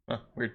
Huh, weird.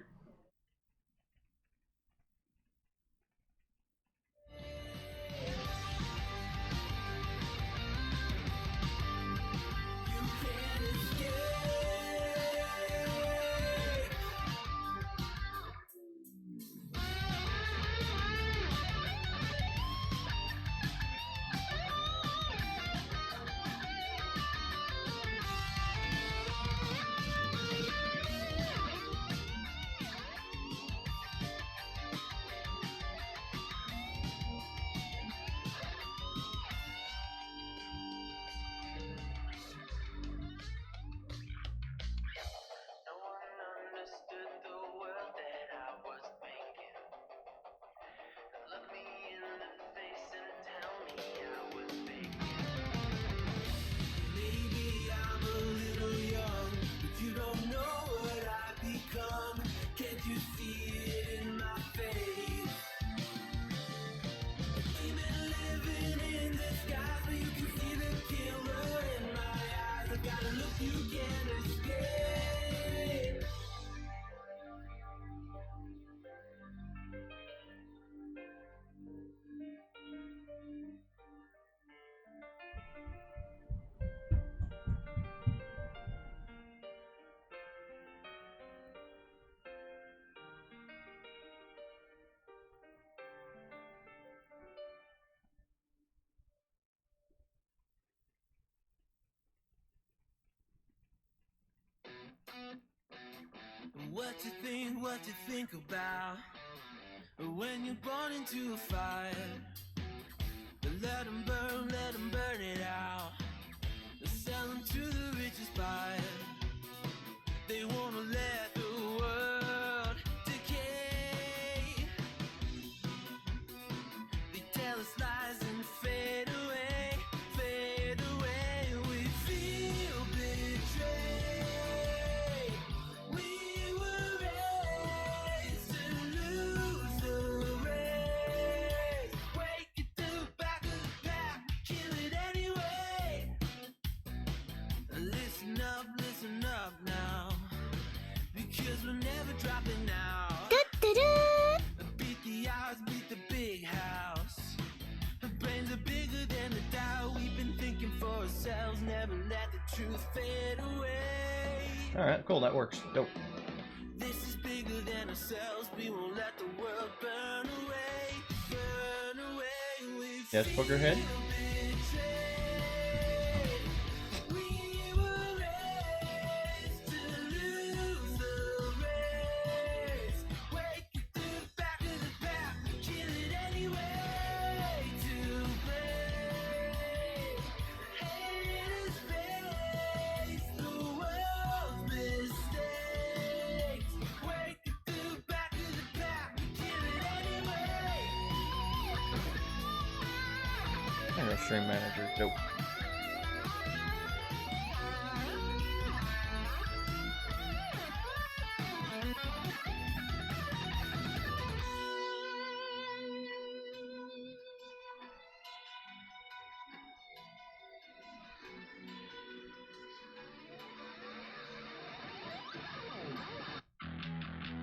What you think about when you're born into a fire? Let them burn it out. Sell them to the richest buyer. They wanna let the world decay. They tell us lies and fade away, fade away. We feel betrayed. We were raised to lose the race. Wake it to the back of the pack, kill it anyway. Listen up now, because we're never dropping out. Beat the odds, beat the big house. Our brains are bigger than the doubt. We've been thinking for ourselves, never let the truth fade away. Alright, cool, that works. Dope. This is bigger than ourselves, we won't let the world burn away, burn away. We Yes, poker head. feel betrayed. We were raised to lose the race. Wake it to the back of the pack, kill it anyway. To blame, haters face the world's mistakes. Wake it to the back of the pack, kill it anyway. And a stream manager. Dope.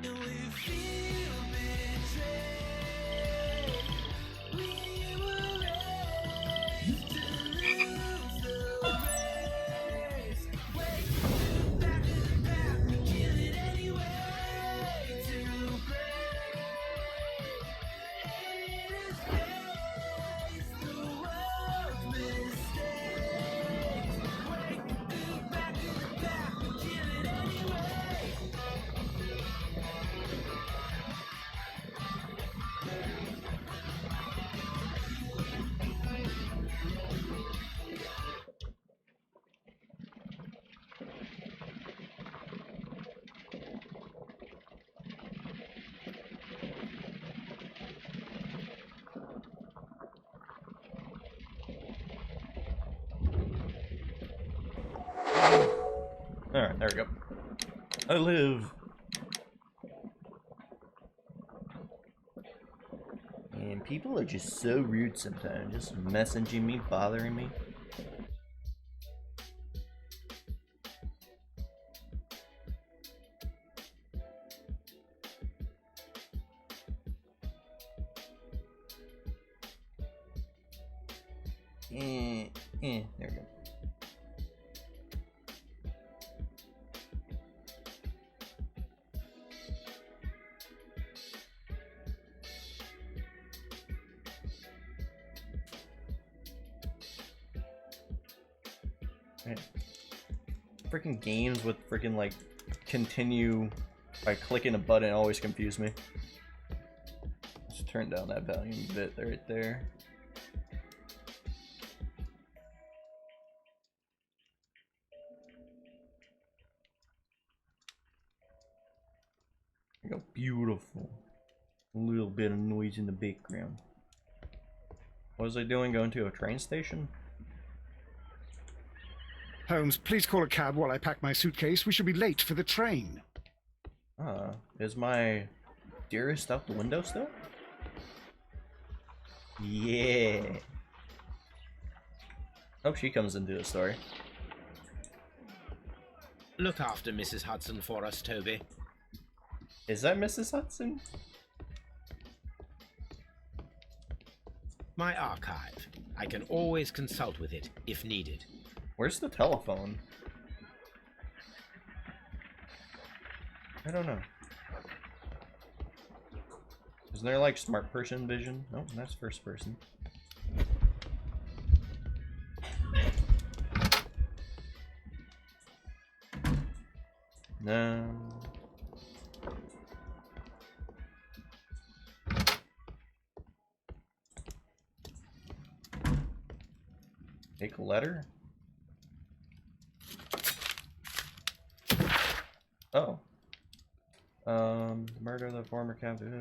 And we feel betrayed. We were raised to lose the race. Wake it to the back of the pack, kill it anyway. To blame, haters face the world's mistakes. Wake it to the back of the pack, kill it anyway. Alright, there we go. I live. And people are just so rude sometimes, just messaging me, bothering me. There we go. Man. Freaking games with freaking like continue by clicking a button always confuse me. Let's turn down that volume a bit right there. There we go, beautiful. A little bit of noise in the background. What was I doing? Going to a train station? Holmes, please call a cab while I pack my suitcase. We should be late for the train. Is my dearest out the window still? Yeah. Hope she comes into the story. Look after Mrs. Hudson for us, Toby. Is that Mrs. Hudson? My archive. I can always consult with it, if needed. Where's the telephone? I don't know. Isn't there like smart person vision? Nope, that's first person. No. Take a letter? Oh. Murder of the former captain.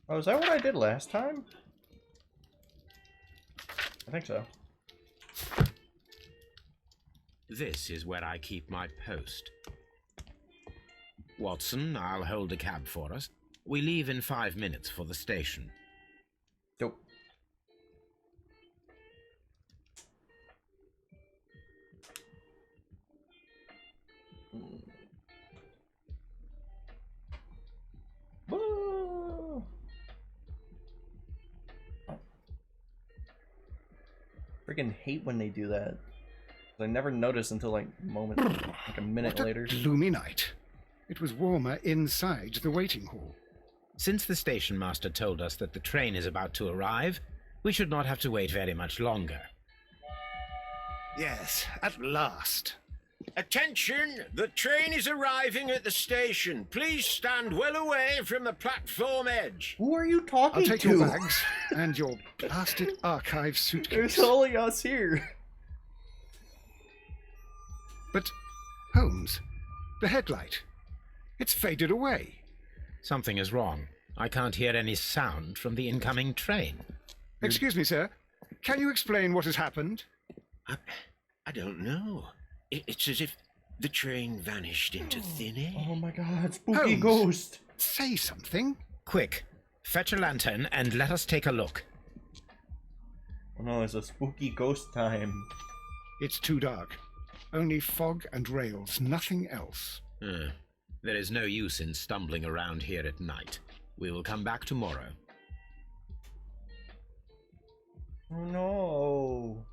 Oh, is that what I did last time? I think so. This is where I keep my post. Watson, I'll hold a cab for us. We leave in 5 minutes for the station. Dope. Whoa. Freaking hate when they do that. I never noticed until like a minute What later. a gloomy night. It was warmer inside the waiting hall. Since the station master told us that the train is about to arrive, we should not have to wait very much longer. Yes, at last. Attention! The train is arriving at the station. Please stand well away from the platform edge. Who are you talking I'll take to? your bags and your blasted archive suitcase. There's only us here. But, Holmes, the headlight. It's faded away. Something is wrong. I can't hear any sound from the incoming train. Excuse me, sir. Can you explain what has happened? I don't know. It's as if the train vanished into thin air. Oh my god, spooky Holmes. ghost. Say something. Quick, fetch a lantern and let us take a look. Oh no, it's a spooky ghost time. It's too dark. Only fog and rails, nothing else. There is no use in stumbling around here at night. We will come back tomorrow. Oh no.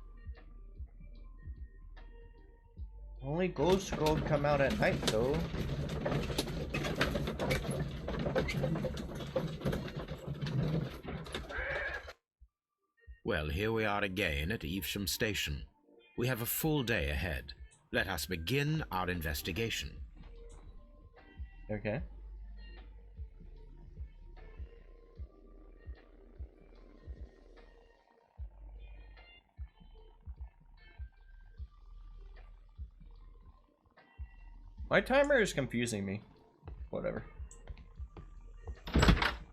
Only ghosts come out at night though. Well, here we are again at Evesham Station. We have a full day ahead. Let us begin our investigation. Okay. My timer is confusing me. Whatever.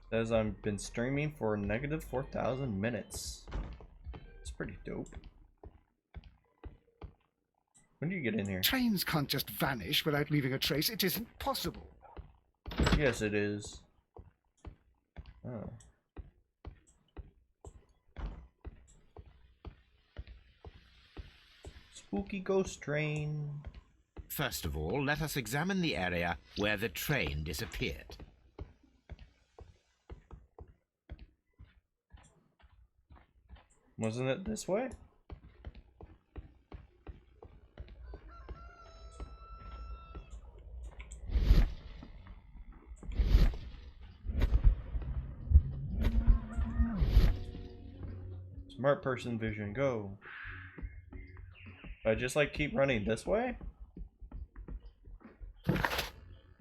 Says I've been streaming for negative 4,000 minutes. It's pretty dope. When do you get in here? Trains can't just vanish without leaving a trace. It isn't possible. Yes, it is. Oh. Spooky ghost train. First of all, let us examine the area where the train disappeared. Wasn't it this way? Smart person vision, go. I just like keep running this way?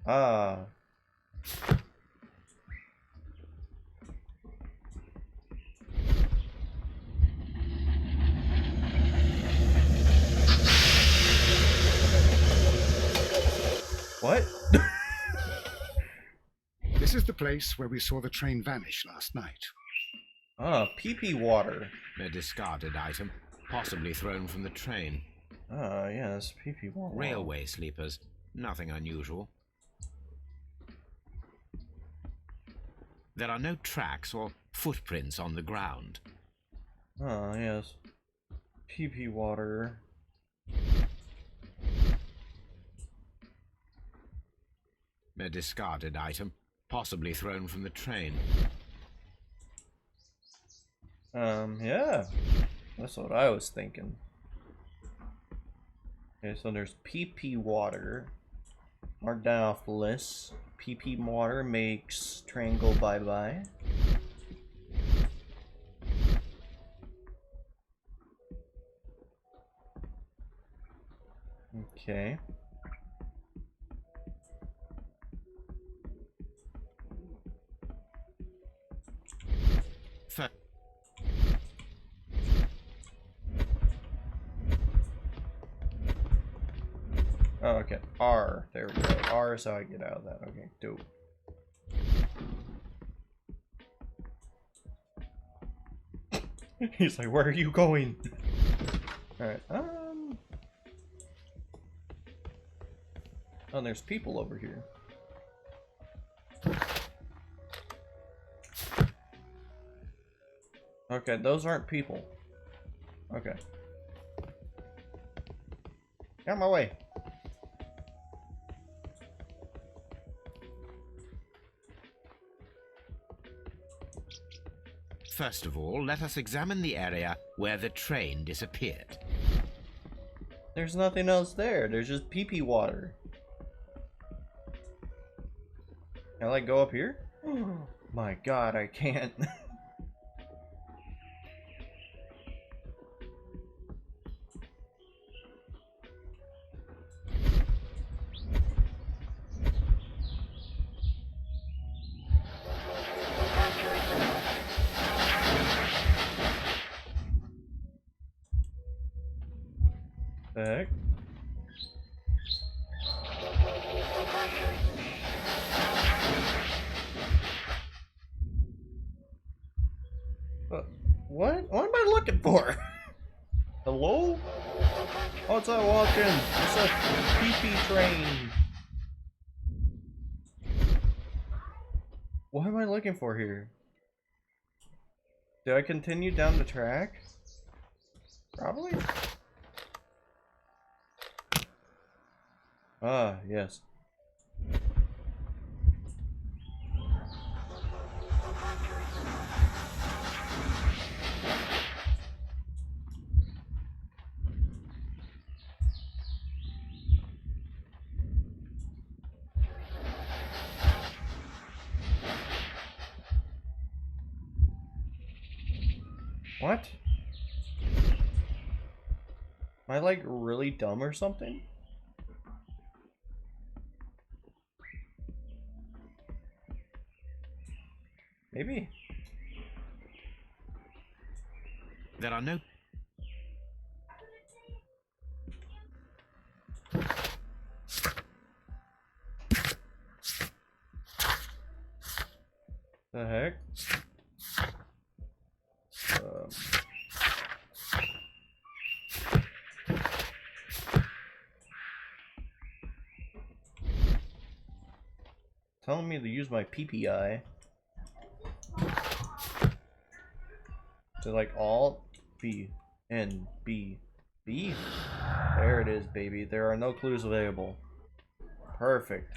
Ah. What? This is the place where we saw the train vanish last night. Ah, pee-pee water. A discarded item, possibly thrown from the train. Ah, yeah, that's pee-pee water. Railway sleepers, nothing unusual. There are no tracks or footprints on the ground. Ah, yes. Pee-pee water. A discarded item, possibly thrown from the train. Yeah. That's what I was thinking. Okay, so there's pee-pee water. Marked down off the list. Pee-pee water makes train go bye-bye. Okay. Fir- Oh, okay. R. There we go. R is how I get out of that. Okay, dope. He's like, where are you going? Alright, oh, there's people over here. Okay, those aren't people. Okay. Get out of my way. First of all, let us examine the area where the train disappeared. There's nothing else there. There's just pee-pee water. Can I, like, go up here? My god, I can't. The heck? What? What am I looking for? Hello? What's that walking? It's a pee-pee train. What am I looking for here? Do I continue down the track? Probably. Ah, yes. What? Am I like really dumb or something? Maybe. There are no... The heck? Telling me to use my PPI. To like Alt B N B B. There it is, baby. There are no clues available. Perfect.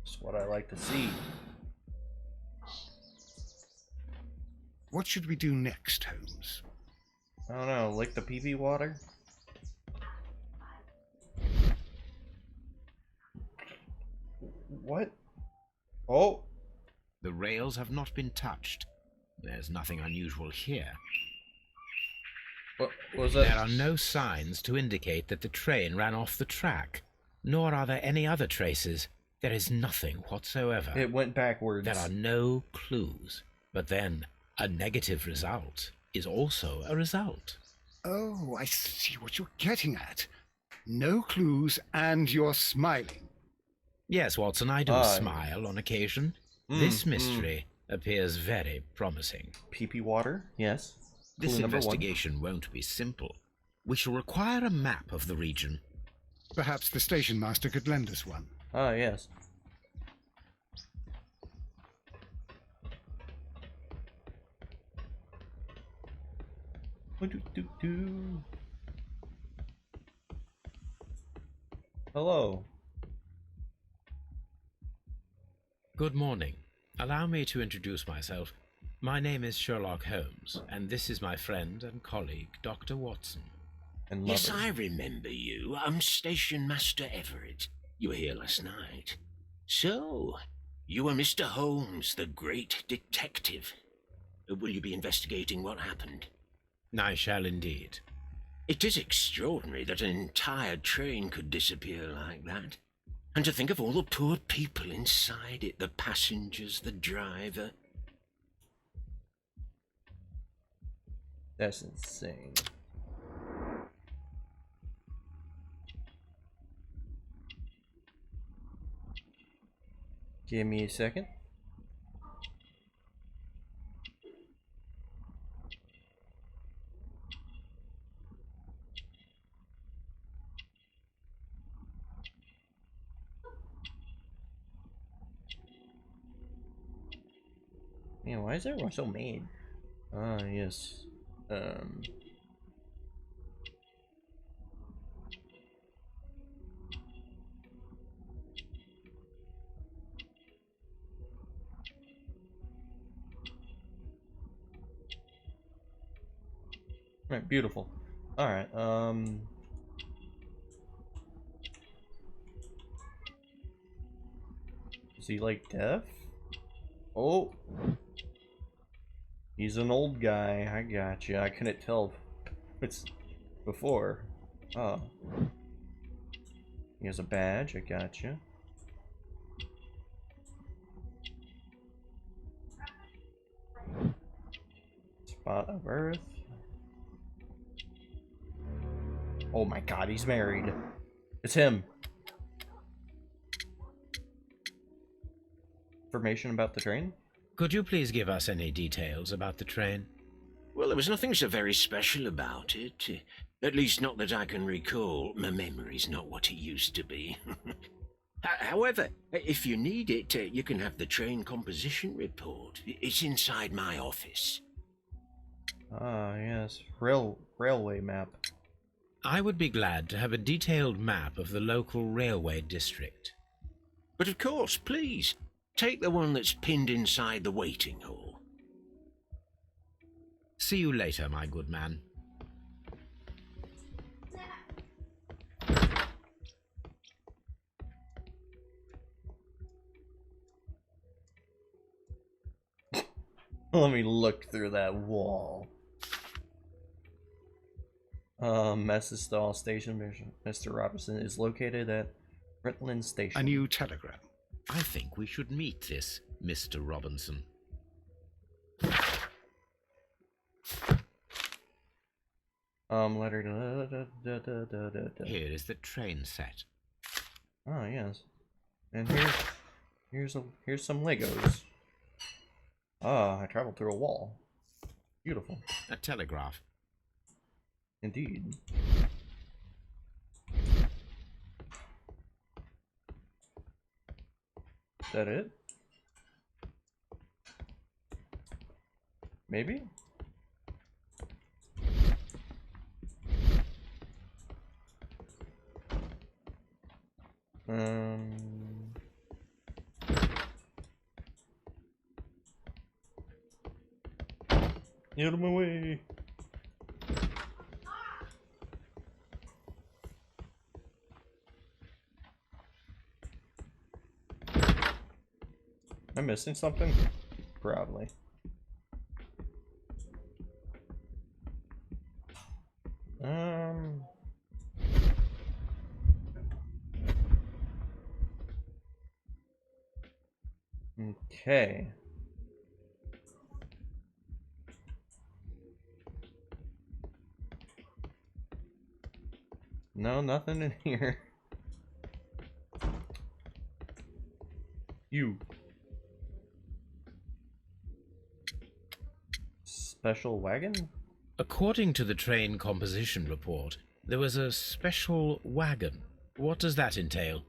That's what I like to see. What should we do next, Holmes? I don't know, lick the pee-pee water? What? Oh! The rails have not been touched. There's nothing unusual here. What was that? There are no signs to indicate that the train ran off the track, nor are there any other traces. There is nothing whatsoever. It went backwards. There are no clues. But then, a negative result is also a result. Oh, I see what you're getting at. No clues, and you're smiling. Yes, Watson, I do Ah. smile on occasion. This mystery appears very promising. Pee-pee water? Yes. This Clue number one. investigation won't be simple. We shall require a map of the region. Perhaps the station master could lend us one. Ah, yes. Do-do-do-do. Hello. Good morning. Allow me to introduce myself. My name is Sherlock Holmes, and this is my friend and colleague, Dr. Watson. And Yes, lover. I remember you. I'm Station Master Everett. You were here last night. So, you are Mr. Holmes, the great detective. Will you be investigating what happened? I shall indeed. It is extraordinary that an entire train could disappear like that. And to think of all the poor people inside it, the passengers, the driver. That's insane. Give me a second. Man, why is everyone so mad? Ah, yes. Right, beautiful. Alright, is he like deaf? Oh! He's an old guy, I gotcha. I couldn't tell it's before. Oh. He has a badge, I gotcha. Spot of Earth. Oh my god, he's married. It's him. Information about the train? Could you please give us any details about the train? Well, there was nothing so very special about it. At least not that I can recall. My memory's not what it used to be. However, if you need it, you can have the train composition report. It's inside my office. Ah, yes. Railway map. I would be glad to have a detailed map of the local railway district. But of course, please, take the one that's pinned inside the waiting hall. See you later, my good man. Let me look through that wall. Message stall station. Mr. Robinson is located at Britland Station. A new telegram. I think we should meet this Mr. Robinson. Letter. Here is the train set. Oh yes, and here's some Legos. Ah, I traveled through a wall. Beautiful, A telegraph. indeed. Is that it? Maybe? Get him away. Am I missing something? Probably. Okay. No, nothing in here. You. Special wagon? According to the train composition report, there was a special wagon. What does that entail?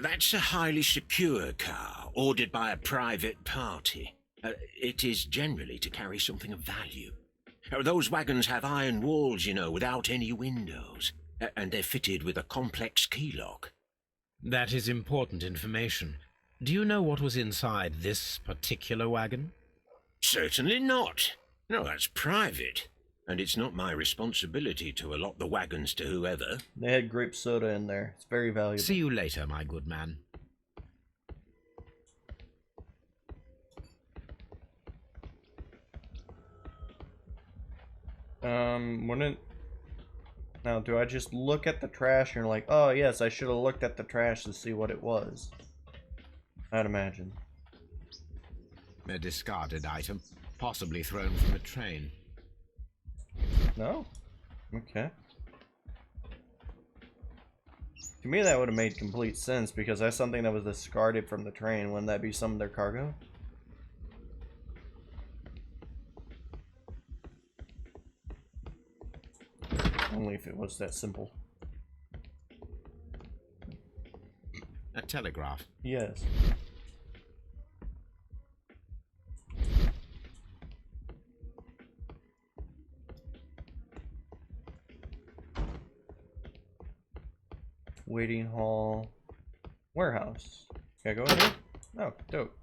That's a highly secure car, ordered by a private party. It is generally to carry something of value. Those wagons have iron walls, you know, without any windows. And they're fitted with a complex key lock. That is important information. Do you know what was inside this particular wagon? Certainly not. No, that's private. And it's not my responsibility to allot the wagons to whoever. They had grape soda in there. It's very valuable. See you later, my good man. Wouldn't... Now, do I just look at the trash and like, oh yes, I should have looked at the trash to see what it was? I'd imagine. A discarded item, possibly thrown from a train. No? Okay. To me, that would have made complete sense because that's something that was discarded from the train. Wouldn't that be some of their cargo? Only if it was that simple. A telegraph. Yes. Waiting hall. Warehouse. Can I go in here? Oh, dope.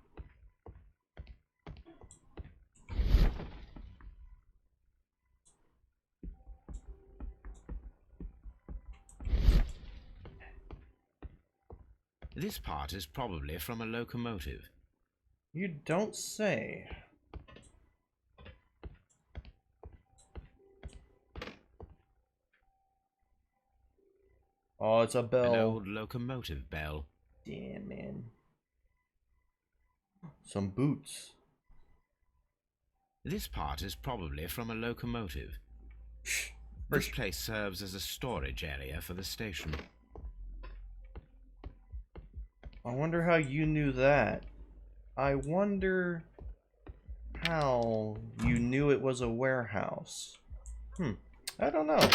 This part is probably from a locomotive. You don't say. Oh, it's a bell. An old locomotive bell. Damn, man. Some boots. This part is probably from a locomotive. This place serves as a storage area for the station. I wonder how you knew that. I wonder how you knew it was a warehouse. I don't know.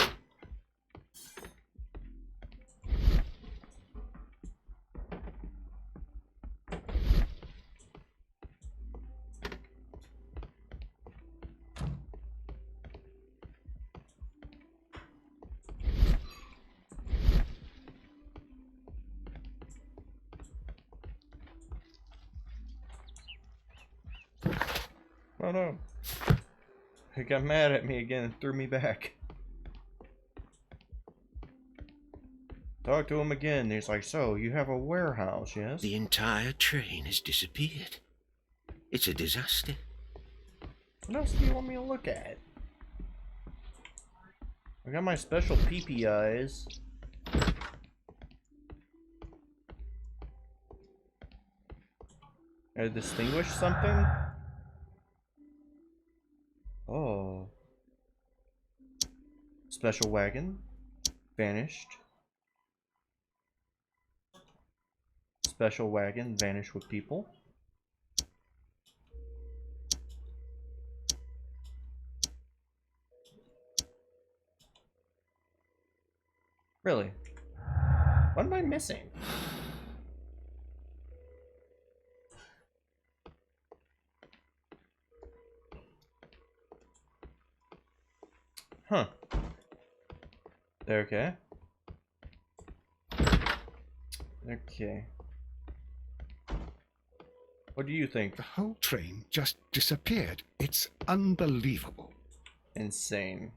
Oh no. He got mad at me again and threw me back. Talk to him again. He's like, so, you have a warehouse, yes? The entire train has disappeared. It's a disaster. What else do you want me to look at? I got my special peepee eyes. I distinguish something? Oh. Special wagon. Vanished. Special wagon. Vanished with people. Really? What am I missing? Huh. Okay. Okay. What do you think? The whole train just disappeared. It's unbelievable. insane.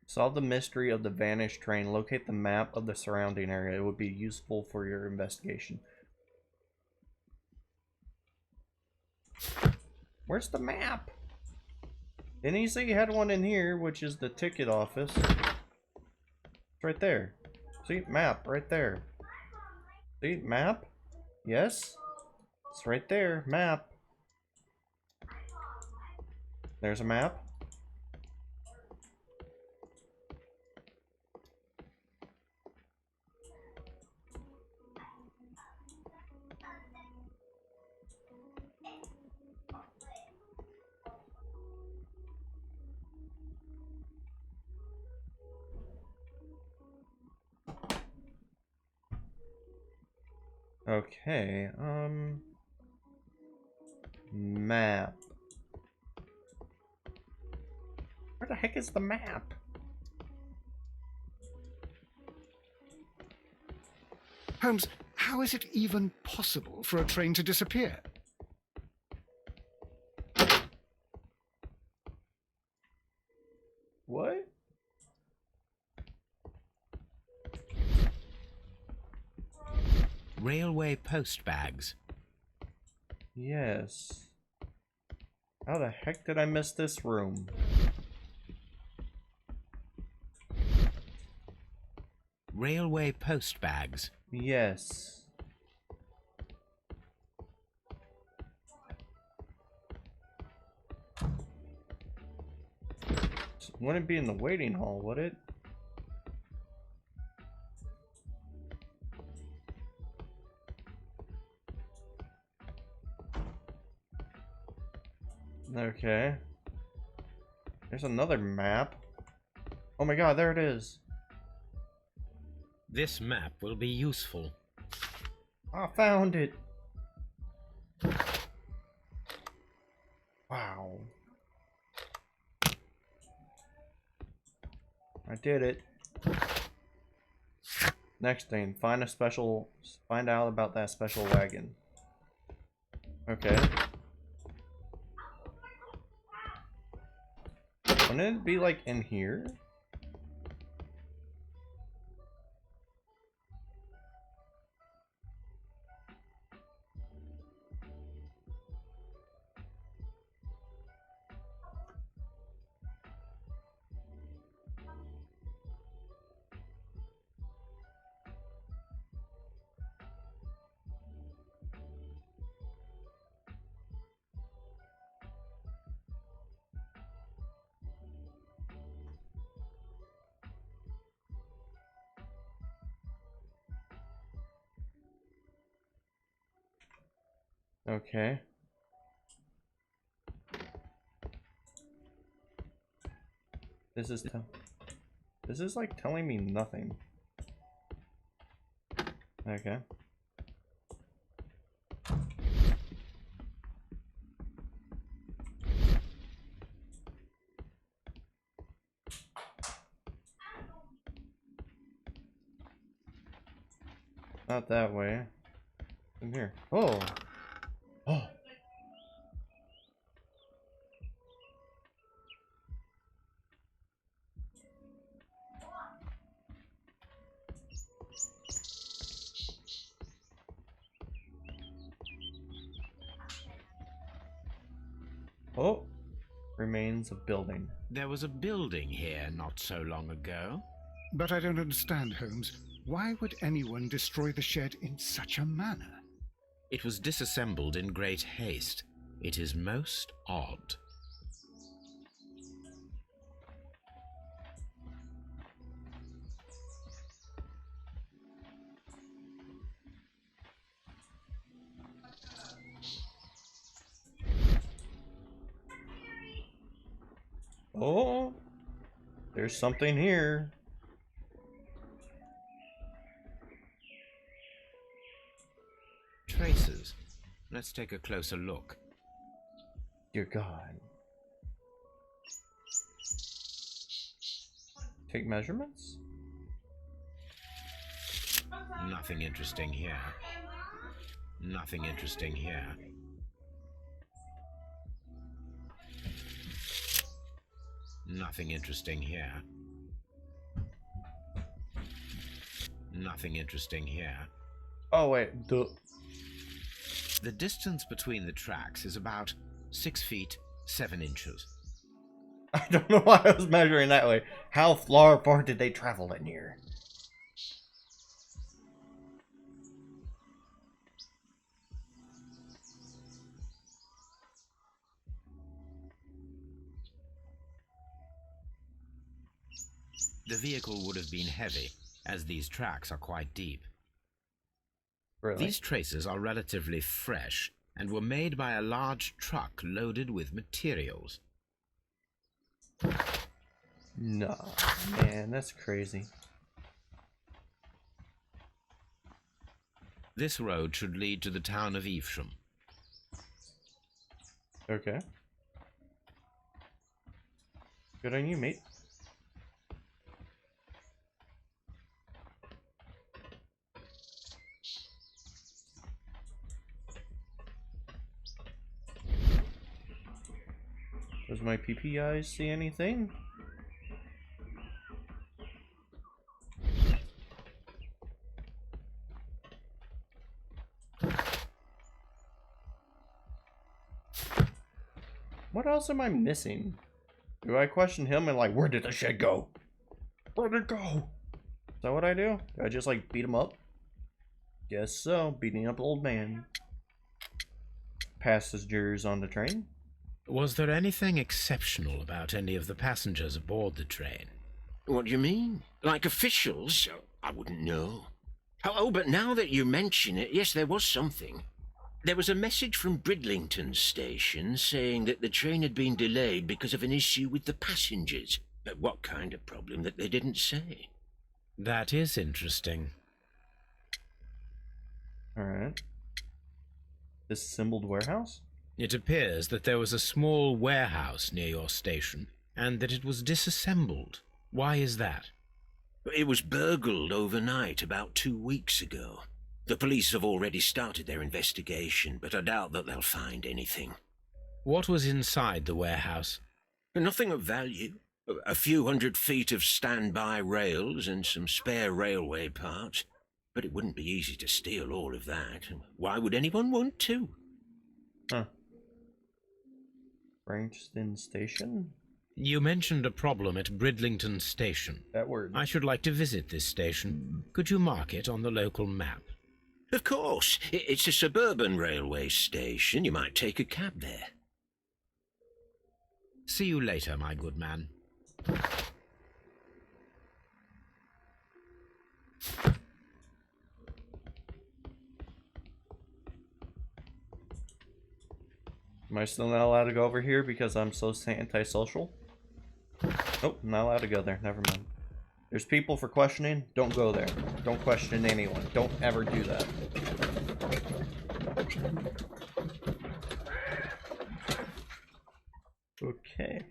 Solve the mystery of the Vanish train. Locate the map of the surrounding area. It would be useful for your investigation. Where's the map? Didn't he say you had one in here, which is the ticket office? It's right there. See? Map, right there. See? Map? Yes? It's right there. Map. There's a map. Okay, map. Where the heck is the map? Holmes, how is it even possible for a train to disappear? What? Railway post bags. Yes. How the heck did I miss this room? Railway post bags. Yes. Wouldn't be in the waiting hall, would it? Okay. There's another map. Oh my god, there it is. This map will be useful. I found it. Wow. I did it. Next thing, find out about that special wagon. Okay. Wouldn't it be like in here? Okay. This is like telling me nothing. Okay. Not that way. In here. Oh. Oh. Oh. Remains of building. There was a building here not so long ago. But I don't understand, Holmes. Why would anyone destroy the shed in such a manner? It was disassembled in great haste. It is most odd. Oh. There's something here. Traces. Let's take a closer look. Dear God. Take measurements? Nothing interesting here. Nothing interesting here. Nothing interesting here. Nothing interesting here. Oh wait, The distance between the tracks is about 6 feet 7 inches. I don't know why I was measuring that way. How far did they travel in here? The vehicle would have been heavy, as these tracks are quite deep. Really? These traces are relatively fresh and were made by a large truck loaded with materials. No, man, that's crazy. This road should lead to the town of Evesham. Okay. Good on you, mate. Does my PP eyes see anything? What else am I missing? Do I question him and like, where did the shed go? Where did it go? Is that what I do? Do I just like beat him up? Guess so, beating up old man. Passengers on the train? Was there anything exceptional about any of the passengers aboard the train? What do you mean? Like officials? I wouldn't know. Oh, but now that you mention it, yes, there was something. There was a message from Bridlington station saying that the train had been delayed because of an issue with the passengers. But what kind of problem that they didn't say? That is interesting. Alright. Disassembled warehouse? It appears that there was a small warehouse near your station, and that it was disassembled. Why is that? It was burgled overnight about 2 weeks ago. The police have already started their investigation, but I doubt that they'll find anything. What was inside the warehouse? Nothing of value. A few 100 feet of standby rails and some spare railway parts. But it wouldn't be easy to steal all of that. Why would anyone want to? Huh. Frankston Station? You mentioned a problem at Bridlington Station. That word. I should like to visit this station. Could you mark it on the local map? Of course. It's a suburban railway station. You might take a cab there. See you later, my good man. Am I still not allowed to go over here because I'm so antisocial? Nope, I'm not allowed to go there. Never mind. There's people for questioning. Don't go there. Don't question anyone. Don't ever do that. Okay.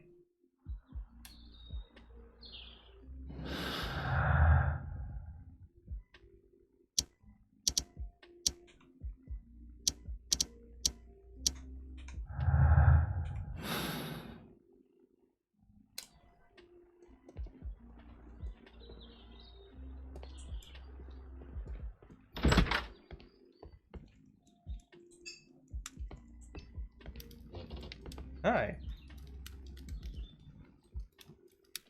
Hi.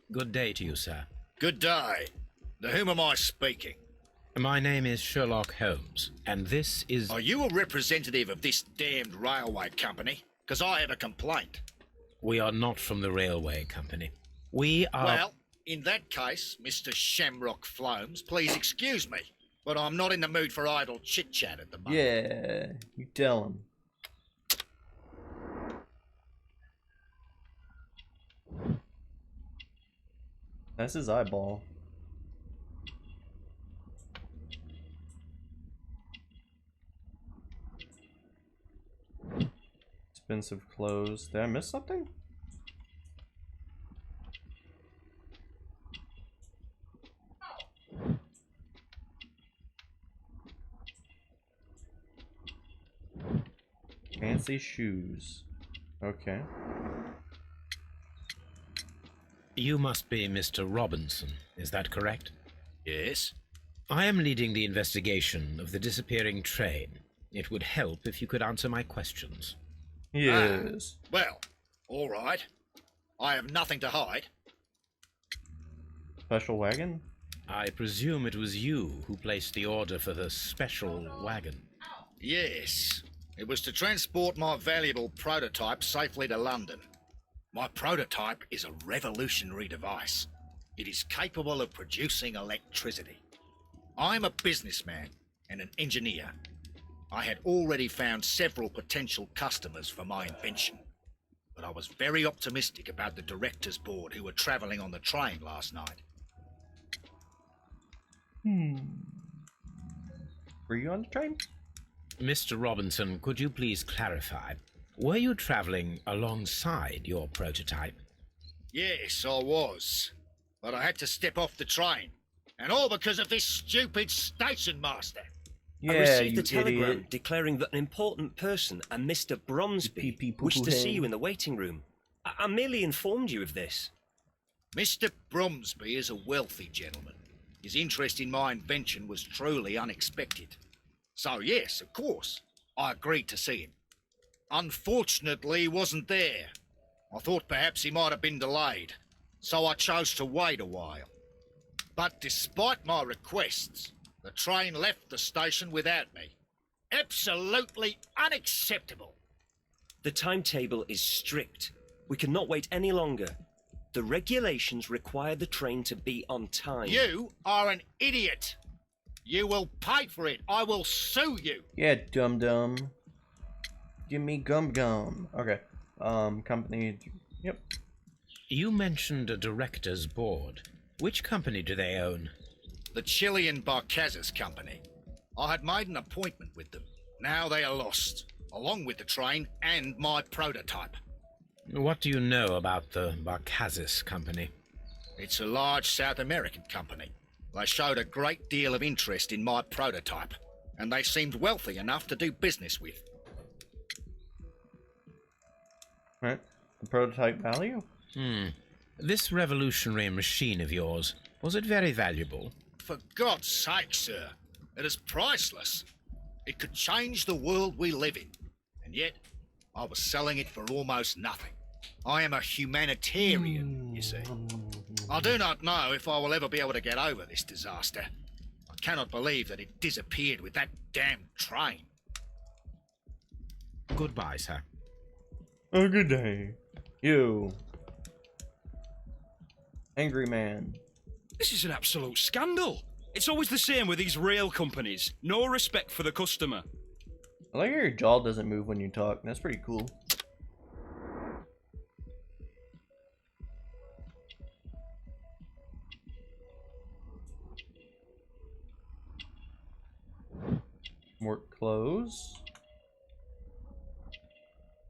Good day to you, sir. Good day. To whom am I speaking? My name is Sherlock Holmes, and this is... Are you a representative of this damned railway company? Because I have a complaint. We are not from the railway company. We are... Well, in that case, Mr. Shamrock Flomes, please excuse me, but I'm not in the mood for idle chit-chat at the moment. Yeah, you tell him. That's his eyeball. Expensive clothes. Did I miss something? Fancy shoes. Okay. You must be Mr. Robinson, is that correct? Yes? I am leading the investigation of the disappearing train. It would help if you could answer my questions. Yes. Well, all right. I have nothing to hide. Special wagon? I presume it was you who placed the order for the special wagon. Yes. It was to transport my valuable prototype safely to London. My prototype is a revolutionary device. It is capable of producing electricity. I'm a businessman and an engineer. I had already found several potential customers for my invention, but I was very optimistic about the directors' board who were travelling on the train last night. Were you on the train? Mr. Robinson, could you please clarify? Were you traveling alongside your prototype? Yes, I was. But I had to step off the train. And all because of this stupid station master. Yeah, I received you a telegram idiot. declaring that an important person, a Mr. Bromsby, Pee-pee-poo-poo wished to see hen. you in the waiting room. I merely informed you of this. Mr. Bromsby is a wealthy gentleman. His interest in my invention was truly unexpected. So yes, of course, I agreed to see him. Unfortunately, he wasn't there. I thought perhaps he might have been delayed, so I chose to wait a while. But despite my requests, the train left the station without me. Absolutely unacceptable. The timetable is strict. We cannot wait any longer. The regulations require the train to be on time. You are an idiot. You will pay for it. I will sue you. Yeah, dum dum. Give me gum gum. Okay. Company. Yep. You mentioned a director's board. Which company do they own? The Chilean Barcazas Company. I had made an appointment with them. Now they are lost, along with the train and my prototype. What do you know about the Barcazas company? It's a large South American company. They showed a great deal of interest in my prototype, and they seemed wealthy enough to do business with. Right. The prototype value? This revolutionary machine of yours, was it very valuable? For God's sake, sir, it is priceless. It could change the world we live in, and yet I was selling it for almost nothing. I am a humanitarian, you see. I do not know if I will ever be able to get over this disaster. I cannot believe that it disappeared with that damn train. Goodbye, sir. Oh, good day. You. Angry man. This is an absolute scandal. It's always the same with these rail companies. No respect for the customer. I like how your jaw doesn't move when you talk. That's pretty cool. Work clothes.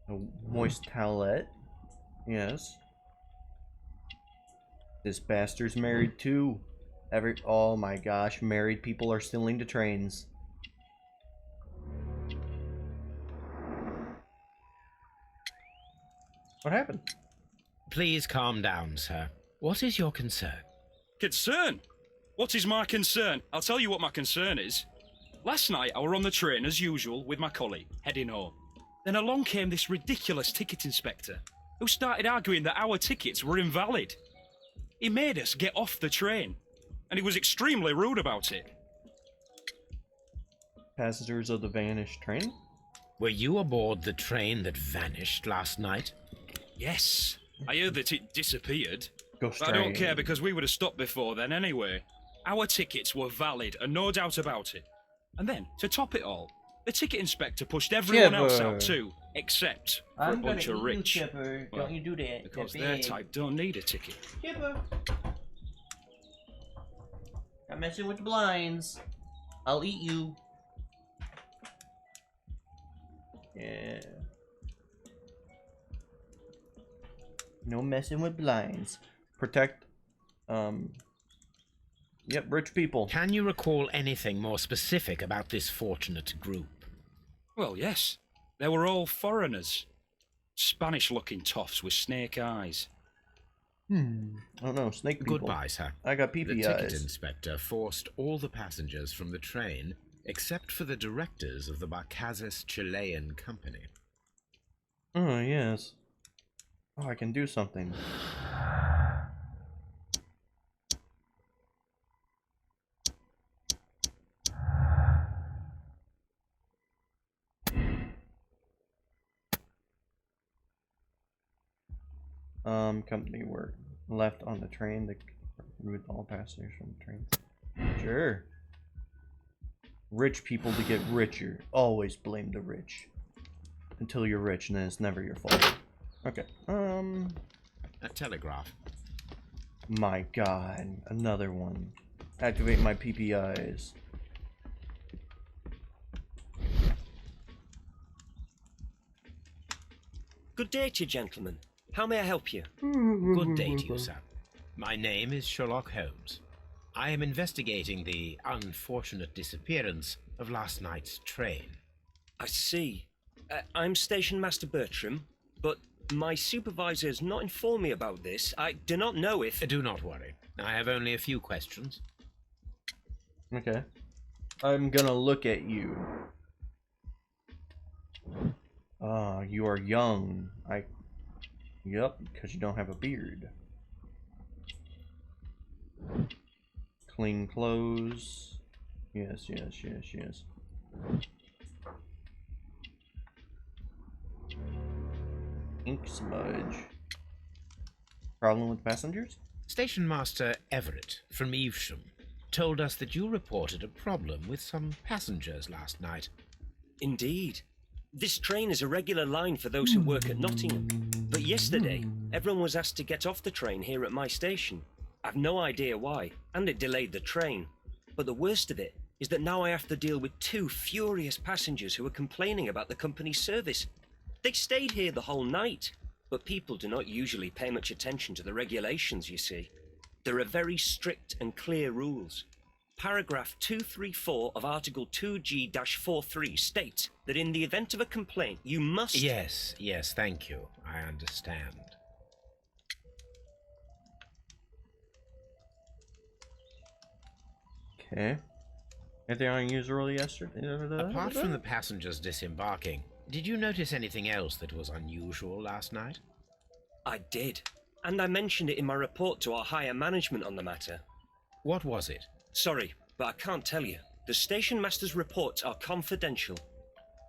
A moist towelette. Yes. This bastard's married too. Oh my gosh, married people are stealing the trains. What happened? Please calm down, sir. What is your concern? Concern? What is my concern? I'll tell you what my concern is. Last night I were on the train as usual with my colleague, heading home. Then along came this ridiculous ticket inspector, who started arguing that our tickets were invalid. He made us get off the train, and he was extremely rude about it. Passengers of the Vanish train? Were you aboard the train that vanished last night? Yes, I heard that it disappeared. Ghost But I don't train. care because we would have stopped before then anyway. Our tickets were valid and no doubt about it. And then, to top it all, the ticket inspector pushed everyone else Chipper. out too, except for a bunch of rich. Chipper. Well, Don't you do that. Because their type don't need a ticket. Chipper. I'm messing with the blinds. I'll eat you. Yeah. No messing with blinds. Protect, yep, rich people. Can you recall anything more specific about this fortunate group? Well, yes. They were all foreigners. Spanish-looking toffs with snake eyes. Oh no, snake people. Goodbye, sir. I got The pee-pee ticket eyes. inspector forced all the passengers from the train except for the directors of the Barcazes Chilean Company. Oh, yes. Oh, I can do something. Company work. Left on the train to remove all passengers from the train. Sure. Rich people to get richer. Always blame the rich. Until you're rich, and then it's never your fault. Okay. A telegraph. My god. Another one. Activate my PPIs. Good day to you, gentlemen. How may I help you? Good day to you, sir. My name is Sherlock Holmes. I am investigating the unfortunate disappearance of last night's train. I see. I'm Station Master Bertram, but my supervisor has not informed me about this. I do not know if... Do not worry. I have only a few questions. Okay. I'm gonna look at you. Ah, you are young. Yep, because you don't have a beard. Clean clothes. Yes, yes, yes, yes. Ink smudge. Problem with passengers? Station Master Everett from Evesham told us that you reported a problem with some passengers last night. Indeed. This train is a regular line for those who work at Nottingham. But yesterday, everyone was asked to get off the train here at my station. I've no idea why, and it delayed the train. But the worst of it is that now I have to deal with two furious passengers who are complaining about the company's service. They stayed here the whole night, but people do not usually pay much attention to the regulations, you see. There are very strict and clear rules. Paragraph 234 of Article 2G-43 states that in the event of a complaint, you must... Yes, thank you. I understand. Okay. Anything unusual yesterday? Apart from the passengers disembarking, did you notice anything else that was unusual last night? I did, and I mentioned it in my report to our higher management on the matter. What was it? Sorry, but I can't tell you. The station master's reports are confidential.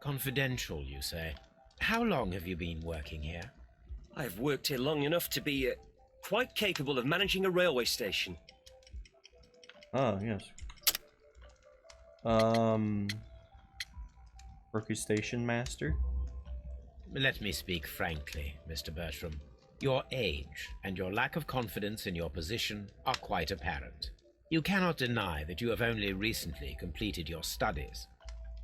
Confidential, you say? How long have you been working here? I have worked here long enough to be quite capable of managing a railway station. Oh, yes. Rookie Station Master? Let me speak frankly, Mr. Bertram. Your age and your lack of confidence in your position are quite apparent. You cannot deny that you have only recently completed your studies.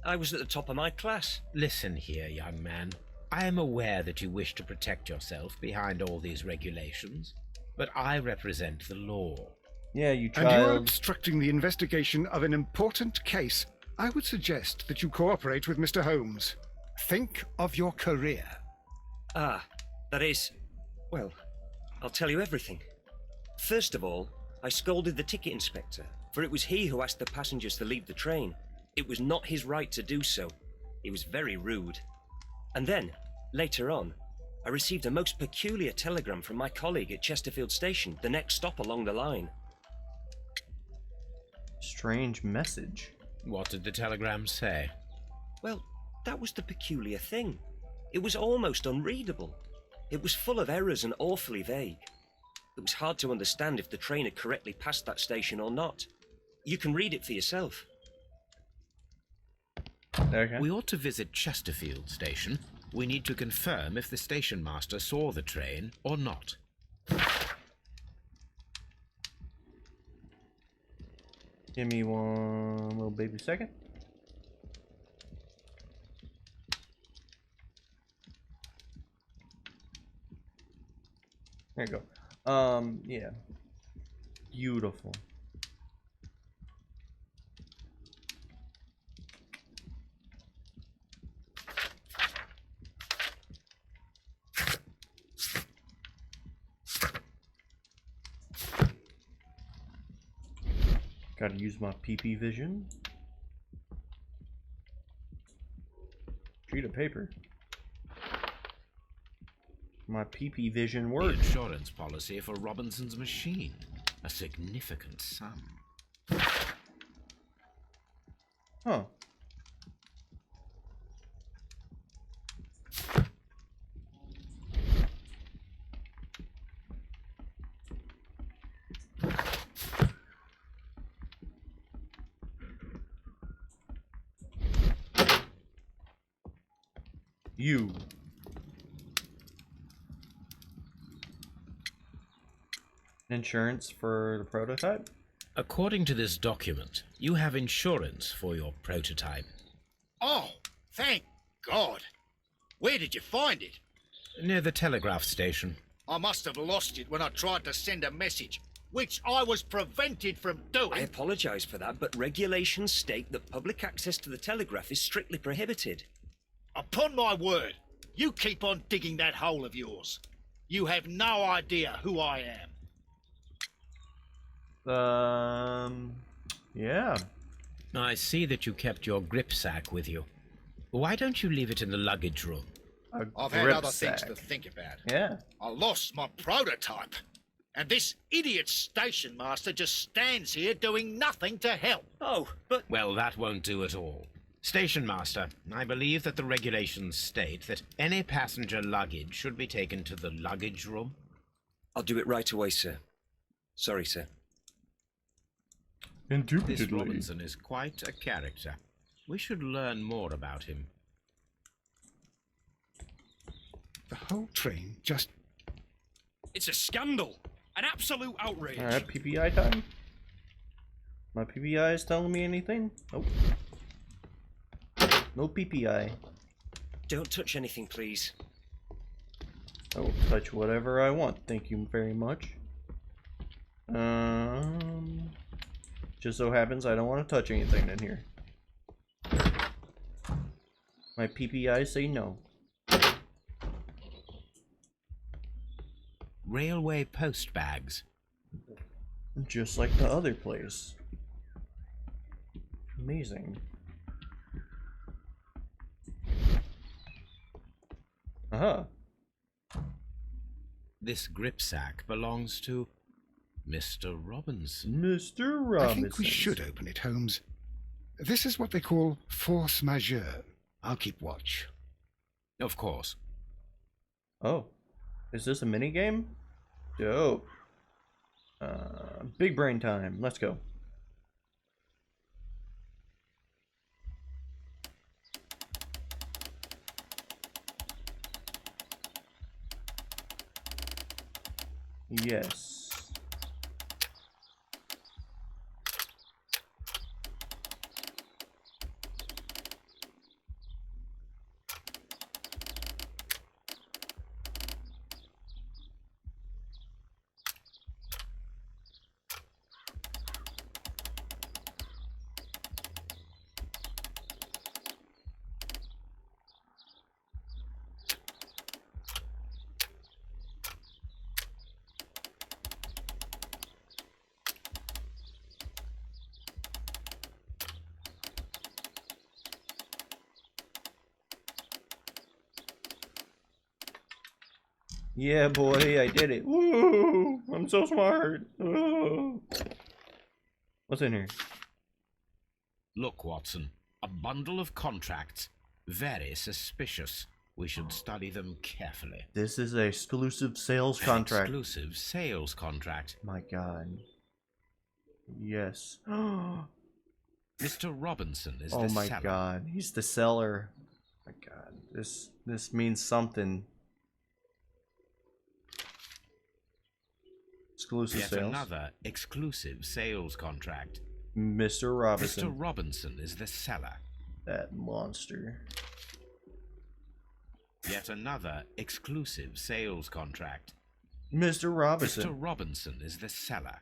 I was at the top of my class. Listen here, young man. I am aware that you wish to protect yourself behind all these regulations, but I represent the law. Yeah, you And you are child. obstructing the investigation of an important case. I would suggest that you cooperate with Mr. Holmes. Think of your career. Ah, that is... Well, I'll tell you everything. First of all, I scolded the ticket inspector, for it was he who asked the passengers to leave the train. It was not his right to do so. He was very rude. And then, later on, I received a most peculiar telegram from my colleague at Chesterfield Station, the next stop along the line. Strange message. What did the telegram say? Well, that was the peculiar thing. It was almost unreadable. It was full of errors and awfully vague. It was hard to understand if the train had correctly passed that station or not. You can read it for yourself. Okay. We ought to visit Chesterfield Station. We need to confirm if the station master saw the train or not. Give me one little baby second. There you go. Yeah. Beautiful. Gotta use my PP vision. Sheet of paper. My PP vision The works. insurance policy for Robinson's machine. A significant sum. Huh. You. Insurance for the prototype? According to this document, you have insurance for your prototype. Oh, thank God. Where did you find it? Near the telegraph station. I must have lost it when I tried to send a message, which I was prevented from I doing. apologise for that, but regulations state that public access to the telegraph is strictly prohibited. Upon my word, you keep on digging that hole of yours. You have no idea who I am. Yeah. I see that you kept your grip sack with you. Why don't you leave it in the luggage room? A I've had grip other things sack. to think about. Yeah. I lost my prototype. And this idiot station master just stands here doing nothing to help. Oh, but Well, that won't do at all. Station Master, I believe that the regulations state that any passenger luggage should be taken to the luggage room. I'll do it right away, sir. Sorry, sir. This Indubitably. Robinson is quite a character. We should learn more about him. The whole train just... It's a scandal. An absolute outrage. Alright, PPI time. My PPI is telling me anything? Nope. No PPI. Don't touch anything, please. I will touch whatever I want. Thank you very much. Just so happens I don't want to touch anything in here. My PPI say no. Railway post bags. Just like the other place. Amazing. Uh-huh. This grip sack belongs to Mr. Robinson. Mr. Robinson. I think we should open it, Holmes. This is what they call force majeure. I'll keep watch. Of course. Oh. Is this a mini game? Dope. Big brain time. Let's go. Yes. Yeah, boy, I did it. Woo! I'm so smart. Woo. What's in here? Look, Watson. A bundle of contracts. Very suspicious. We should study them carefully. This is a exclusive sales An contract. exclusive sales contract. My God. Yes. Mr. Robinson is Oh the my seller. God, he's the seller. My God, this means something. Exclusive Yet sales. another exclusive sales contract. Mr. Robinson. Mr. Robinson is the seller. That monster. Yet another exclusive sales contract. Mr. Robinson. Mr. Robinson is the seller.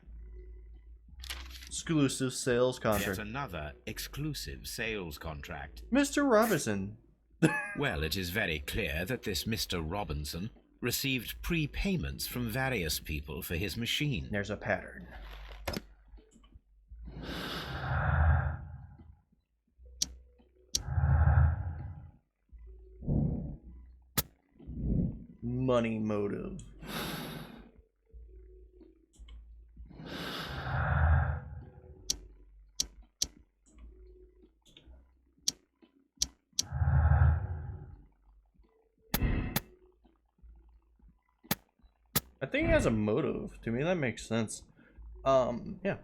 Exclusive sales Yet contract. another exclusive sales contract. Mr. Robinson. Well, it is very clear that this Mr. Robinson received prepayments from various people for his machine. There's a pattern. money motive. I think he has a motive. To me, that makes sense. Yeah.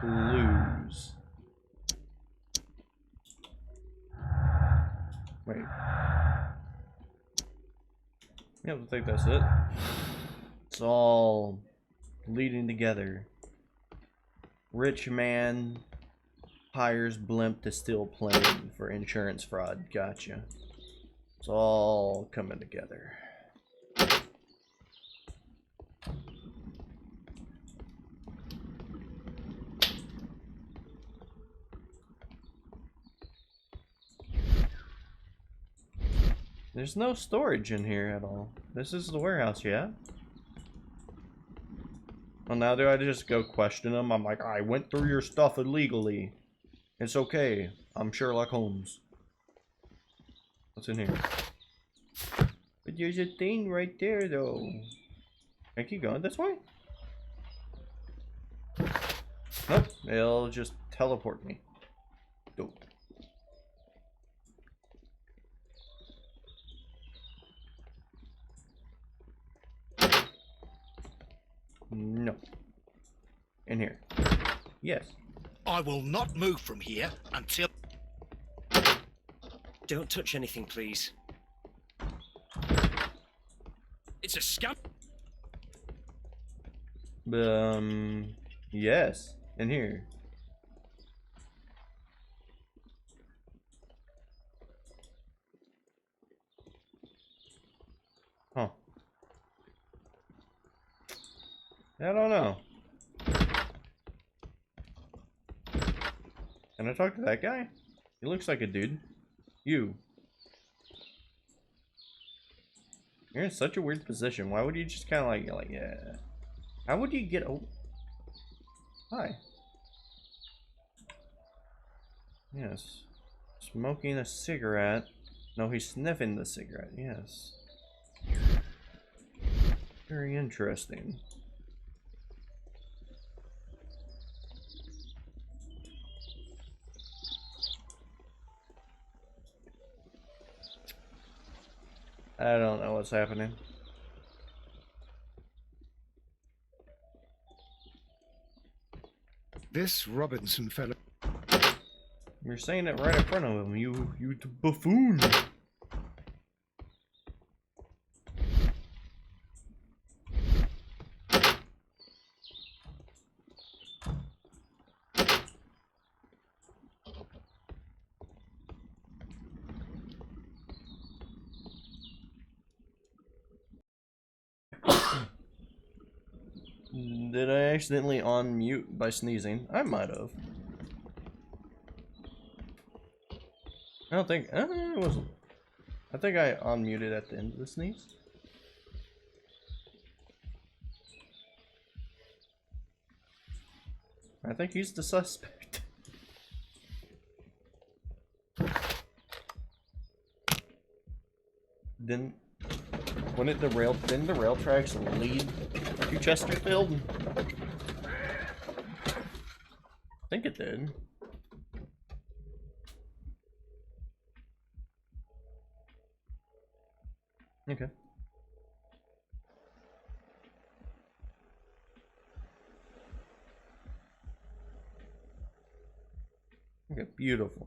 Lose. Wait. Yeah, I think that's it. It's all leading together. Rich man hires blimp to steal plane for insurance fraud. Gotcha. It's all coming together. There's no storage in here at all. This is the warehouse, yeah? Well, now do I just go question them? I'm like, I went through your stuff illegally. It's okay. I'm Sherlock Holmes. What's in here? But there's a thing right there, though. Can I keep going this way? Nope. It'll just teleport me. Dope. No. In here. Yes. I will not move from here until... Don't touch anything, please. It's a scam. Yes. In here. Huh. I don't know. Can I talk to that guy? He looks like a dude. You. You're in such a weird position. Why would you just kind of like, yeah. How would you get, oh. Hi. Yes. Smoking a cigarette. No, he's sniffing the cigarette. Yes. Very interesting. I don't know what's happening. This Robinson fellow. You're saying it right in front of him, you buffoon. Did I accidentally unmute by sneezing? I might have. I don't think, it wasn't. I think I unmuted at the end of the sneeze. I think he's the suspect. Didn't the rail tracks lead to Chesterfield? I think it did. Okay. Okay, beautiful.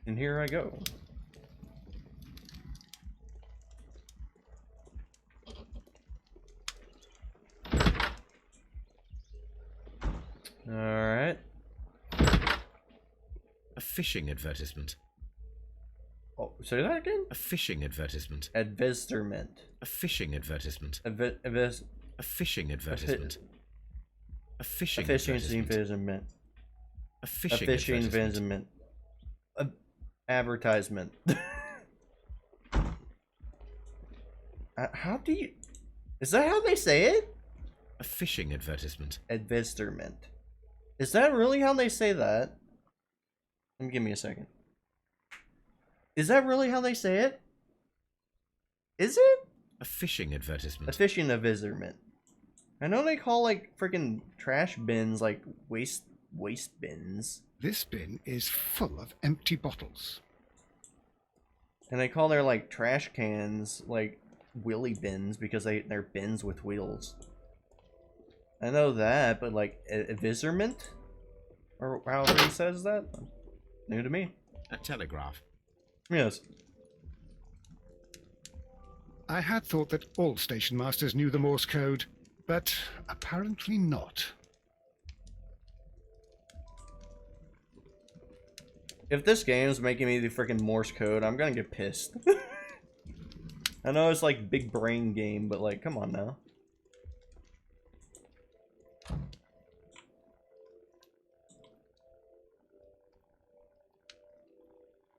And here I go. All right. A fishing advertisement. Oh, say that again? A fishing advertisement. Advertisement. A fishing advertisement. A fishing advertisement. A fishing fishing advertisement. advertisement. A fishing Fishing advertisement. advertisement. Advertisement. How do you... Is that how they say it? A fishing advertisement. Advertisement. Is that really how they say that? Give me a second. Is that really how they say it? Is it? A fishing advertisement. A fishing advertisement. I know they call like freaking trash bins like waste bins. This bin is full of empty bottles. And they call their like trash cans like wheelie bins because they're bins with wheels. I know that, but like advertisement, or however he says that, new to me. A telegraph. Yes. I had thought that all station masters knew the Morse code, but apparently not. If this game's making me the freaking Morse code, I'm gonna get pissed. I know it's like big brain game, but like, come on now.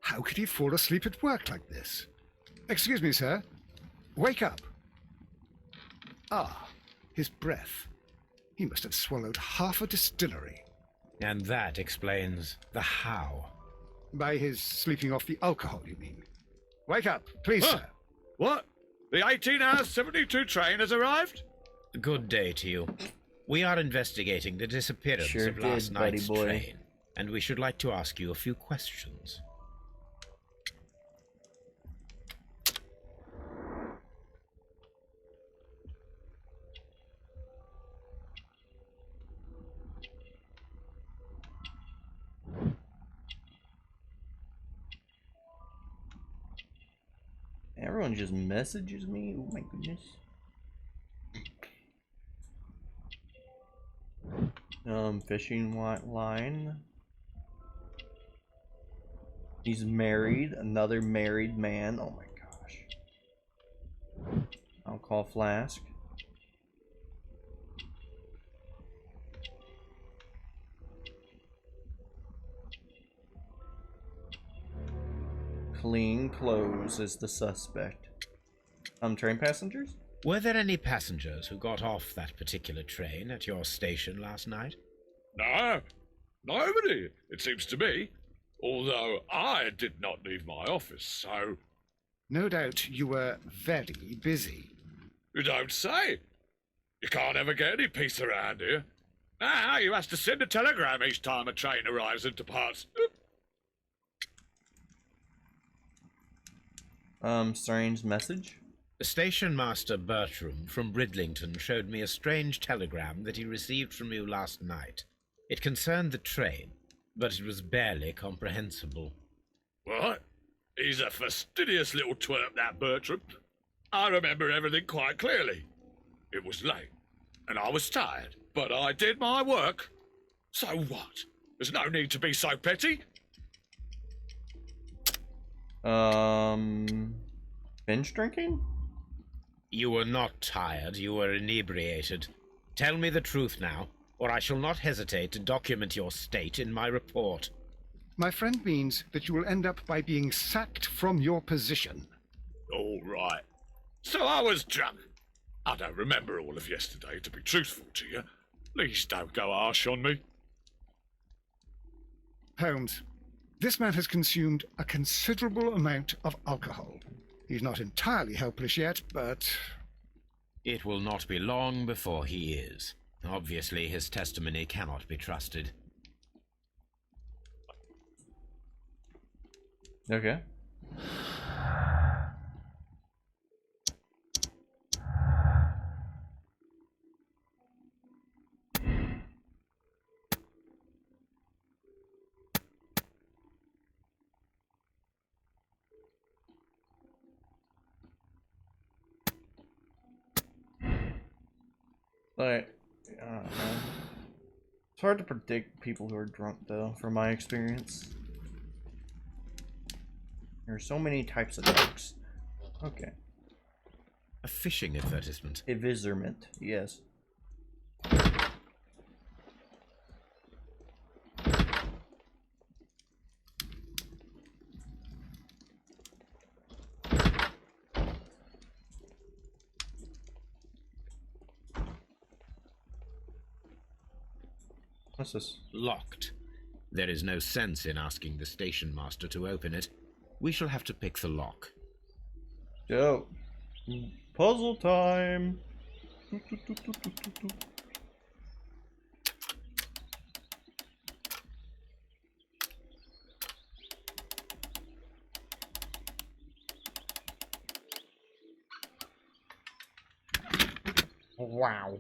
How could he fall asleep at work like this? Excuse me, sir. Wake up. Ah, his breath. He must have swallowed half a distillery. And that explains the how. By his sleeping off the alcohol, you mean? Wake up, please, Huh? sir. What? The 18-hour 72 train has arrived? Good day to you. We are investigating the disappearance Sure of last did, buddy night's boy. train, and we should like to ask you a few questions. Everyone just messages me. Oh my goodness. Fishing line. He's married. Another married man. Oh my gosh. Alcohol flask. Clean clothes is the suspect. Train passengers? Were there any passengers who got off that particular train at your station last night? No, nobody, it seems to me. Although I did not leave my office, so... No doubt you were very busy. You don't say. You can't ever get any peace around here. Now you have to send a telegram each time a train arrives and departs. Strange message? Station Master Bertram from Bridlington showed me a strange telegram that he received from you last night. It concerned the train, but it was barely comprehensible. What? He's a fastidious little twerp, that Bertram. I remember everything quite clearly. It was late, and I was tired, but I did my work. So what? There's no need to be so petty. Binge drinking? You were not tired, you were inebriated. Tell me the truth now, or I shall not hesitate to document your state in my report. My friend means that you will end up by being sacked from your position. All right. So I was drunk. I don't remember all of yesterday, to be truthful to you. Please don't go harsh on me. Holmes, this man has consumed a considerable amount of alcohol. He's not entirely helpless yet, but... It will not be long before he is. Obviously, his testimony cannot be trusted. Okay. Like, I don't know. It's hard to predict people who are drunk, though, from my experience. There are so many types of drunks. Okay. A fishing advertisement. Advertisement, yes. What's this? Locked. There is no sense in asking the station master to open it. We shall have to pick the lock. Dope. Puzzle time. Wow.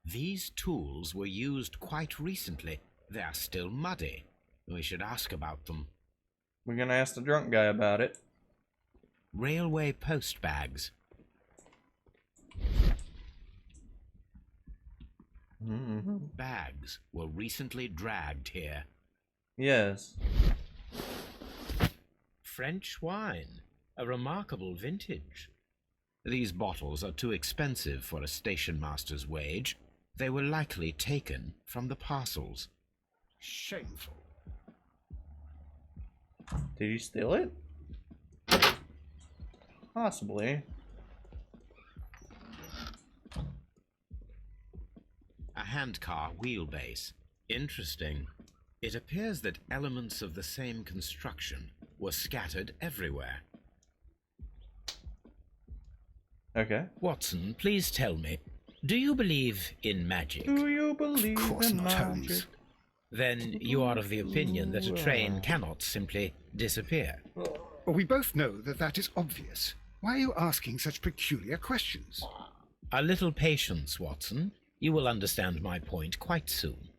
These tools were used quite recently. They are still muddy. We should ask about them. We're gonna ask the drunk guy about it. Railway post bags. Bags were recently dragged here. Yes. French wine. A remarkable vintage. These bottles are too expensive for a station master's wage. They were likely taken from the parcels. Shameful. Did he steal it? Possibly. A handcar wheelbase. Interesting. It appears that elements of the same construction were scattered everywhere. Okay. Watson, please tell me, do you believe in magic? Do you believe Of course in not, magic? Holmes. Then you are of the opinion that a train cannot simply disappear. Well, we both know that that is obvious. Why are you asking such peculiar questions? A little patience, Watson. You will understand my point quite soon.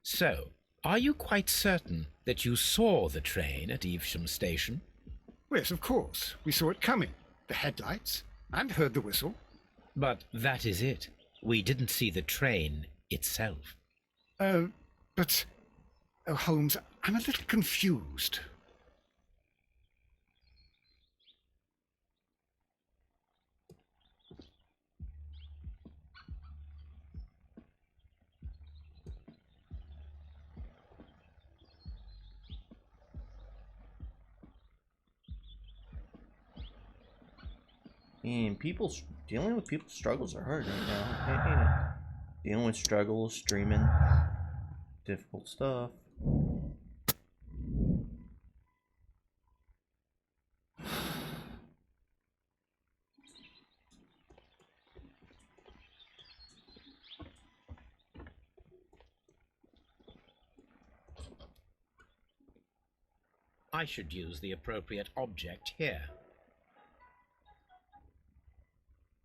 So, are you quite certain that you saw the train at Evesham Station? Yes, of course. We saw it coming. The headlights. And heard the whistle. But that is it. We didn't see the train itself. But... Oh, Holmes, I'm a little confused. And dealing with people's struggles are hard right now, ain't it? Dealing with struggles, streaming, difficult stuff. I should use the appropriate object here.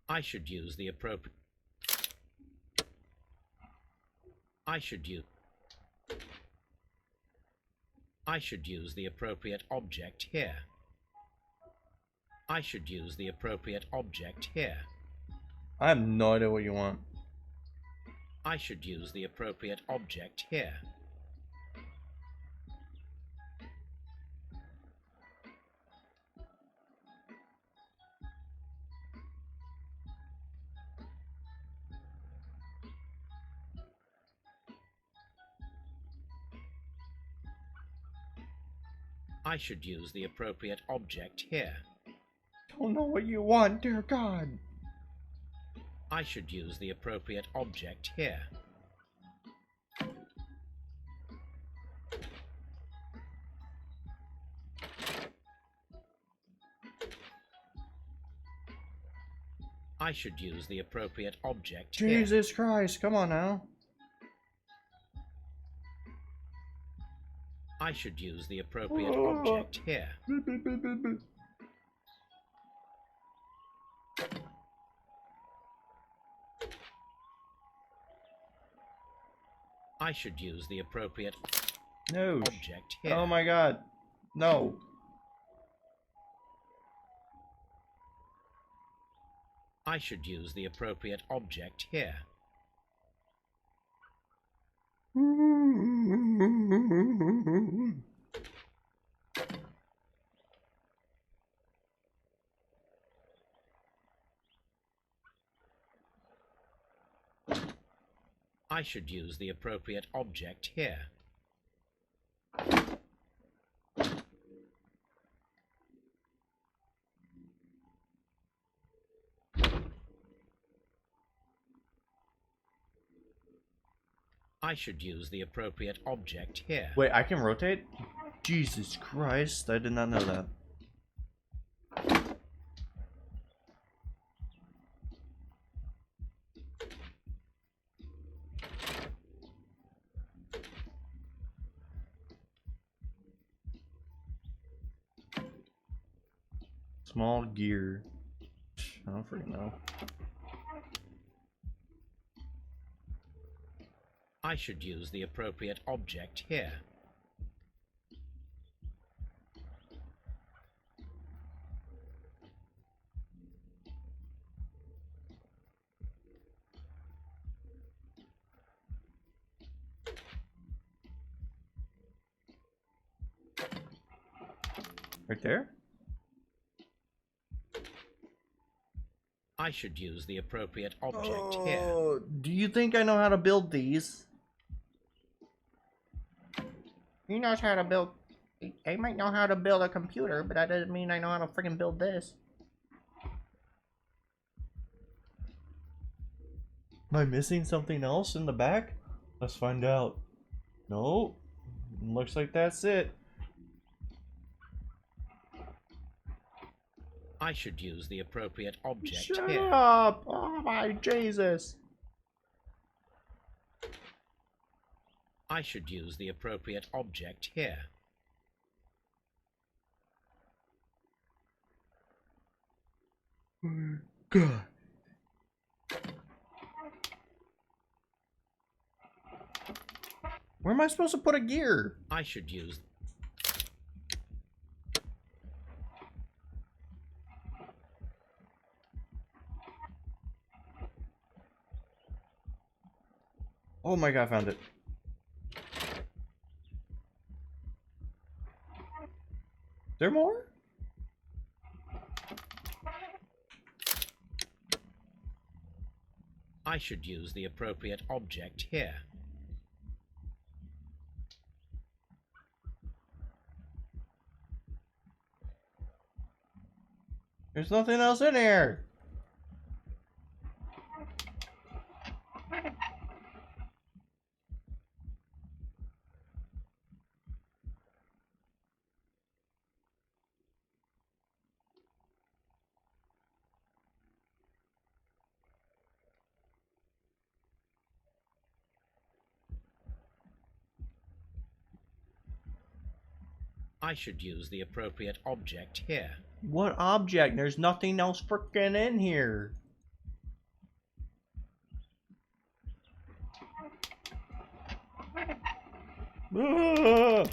I should use the appropriate... I should use the appropriate object here. I should use the appropriate object here. I have no idea what you want. I should use the appropriate object here. I should use the appropriate object here. Don't know what you want, dear God. I should use the appropriate object here. I should use the appropriate object here. Jesus Christ, come on now. I should use the appropriate object here. I should use the appropriate No. object here. Oh my God. No. I should use the appropriate object here. I should use the appropriate object here. I should use the appropriate object here. Wait, I can rotate? Jesus Christ, I did not know that. Small gear. I don't freaking know. I should use the appropriate object here. Right there? I should use the appropriate object here. Oh, do you think I know how to build these? He knows how to build. I might know how to build a computer, but that doesn't mean I know how to freaking build this. Am I missing something else in the back? Let's find out. No, looks like that's it. I should use the appropriate object Shut here. up! Oh my Jesus! I should use the appropriate object here. God. Where am I supposed to put a gear? I should use... Oh my God, I found it. Is there more? I should use the appropriate object here. There's nothing else in here. I should use the appropriate object here. What object? There's nothing else freaking in here. Ah!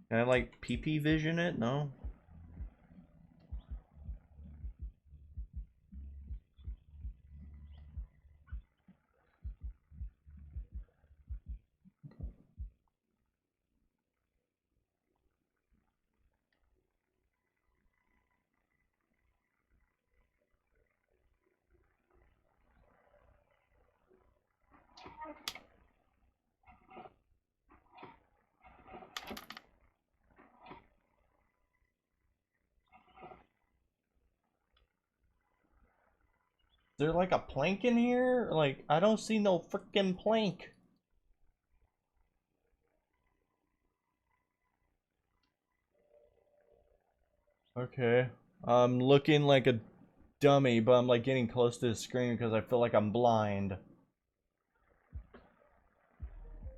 Can I like PP vision it? No. Is there like a plank in here? Like, I don't see no freaking plank. Okay. I'm looking like a dummy, but I'm like getting close to the screen because I feel like I'm blind.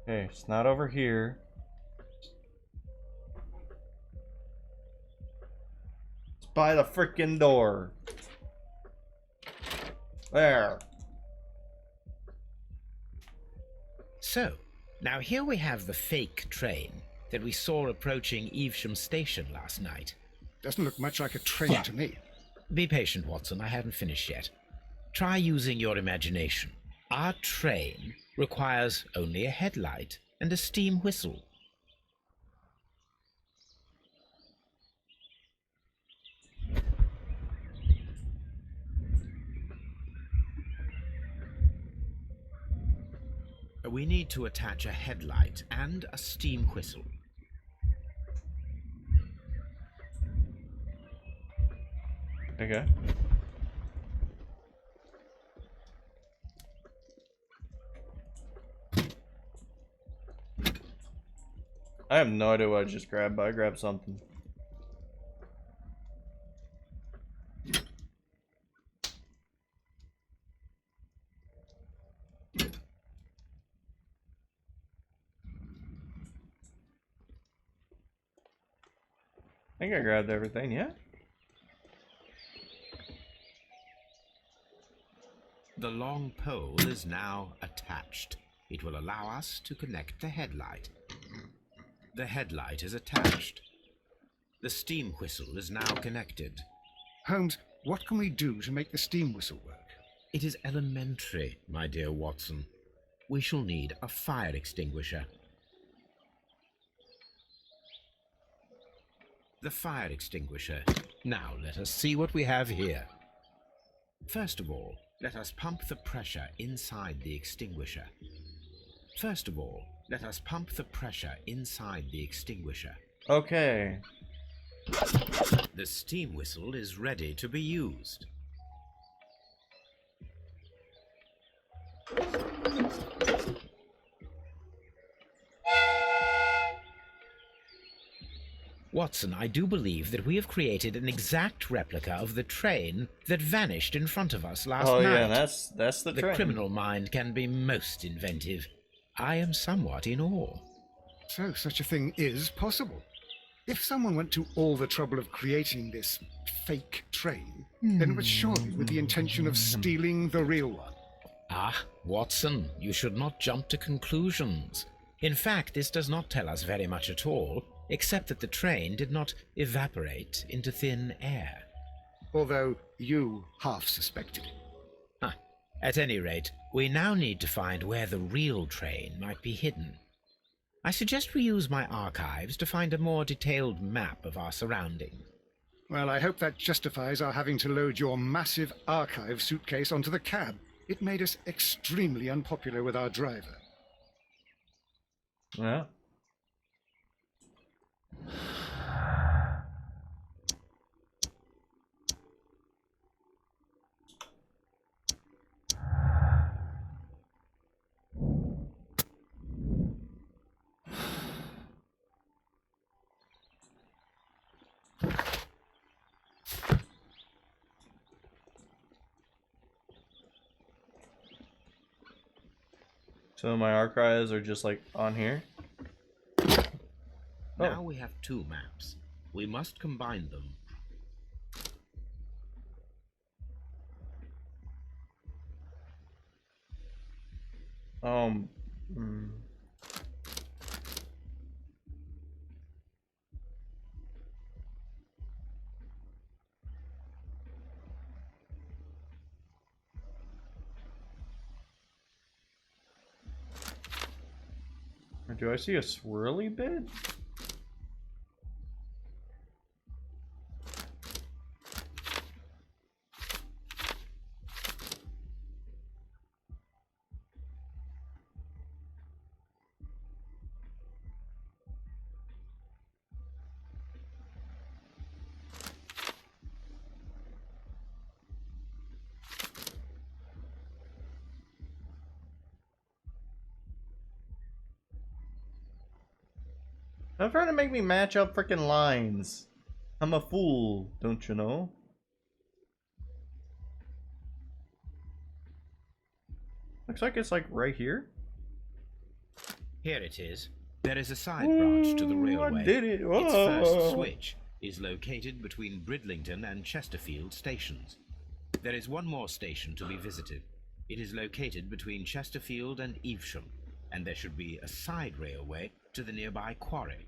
Okay, it's not over here. It's by the freaking door. There. So, now here we have the fake train that we saw approaching Evesham Station last night. Doesn't look much like a train to me. Be patient, Watson, I haven't finished yet. Try using your imagination. Our train requires only a headlight and a steam whistle. We need to attach a headlight and a steam whistle. Okay. I have no idea what I just grabbed, but I grabbed something. I think I grabbed everything, yeah? The long pole is now attached. It will allow us to connect the headlight. The headlight is attached. The steam whistle is now connected. Holmes, what can we do to make the steam whistle work? It is elementary, my dear Watson. We shall need a fire extinguisher. The fire extinguisher. Now let us see what we have here. First of all, let us pump the pressure inside the extinguisher. First of all, let us pump the pressure inside the extinguisher. Okay. The steam whistle is ready to be used. Watson, I do believe that we have created an exact replica of the train that vanished in front of us last night. Yeah, that's the train. The criminal mind can be most inventive. I am somewhat in awe. So such a thing is possible. If someone went to all the trouble of creating this fake train, then it was surely with the intention of stealing the real one. Ah, Watson, you should not jump to conclusions. In fact, this does not tell us very much at all, except that the train did not evaporate into thin air. Although you half suspected it. Ah, at any rate, we now need to find where the real train might be hidden. I suggest we use my archives to find a more detailed map of our surroundings. Well, I hope that justifies our having to load your massive archive suitcase onto the cab. It made us extremely unpopular with our driver. Yeah. So my archives are just like on here. Now we have two maps. We must combine them. Do I see a swirly bit? Stop trying to make me match up freaking lines. I'm a fool, don't you know? Looks like it's like right here. Here it is. There is a side branch to the railway. I did it. Its first switch is located between Bridlington and Chesterfield stations. There is one more station to be visited. It is located between Chesterfield and Evesham, and there should be a side railway to the nearby quarry.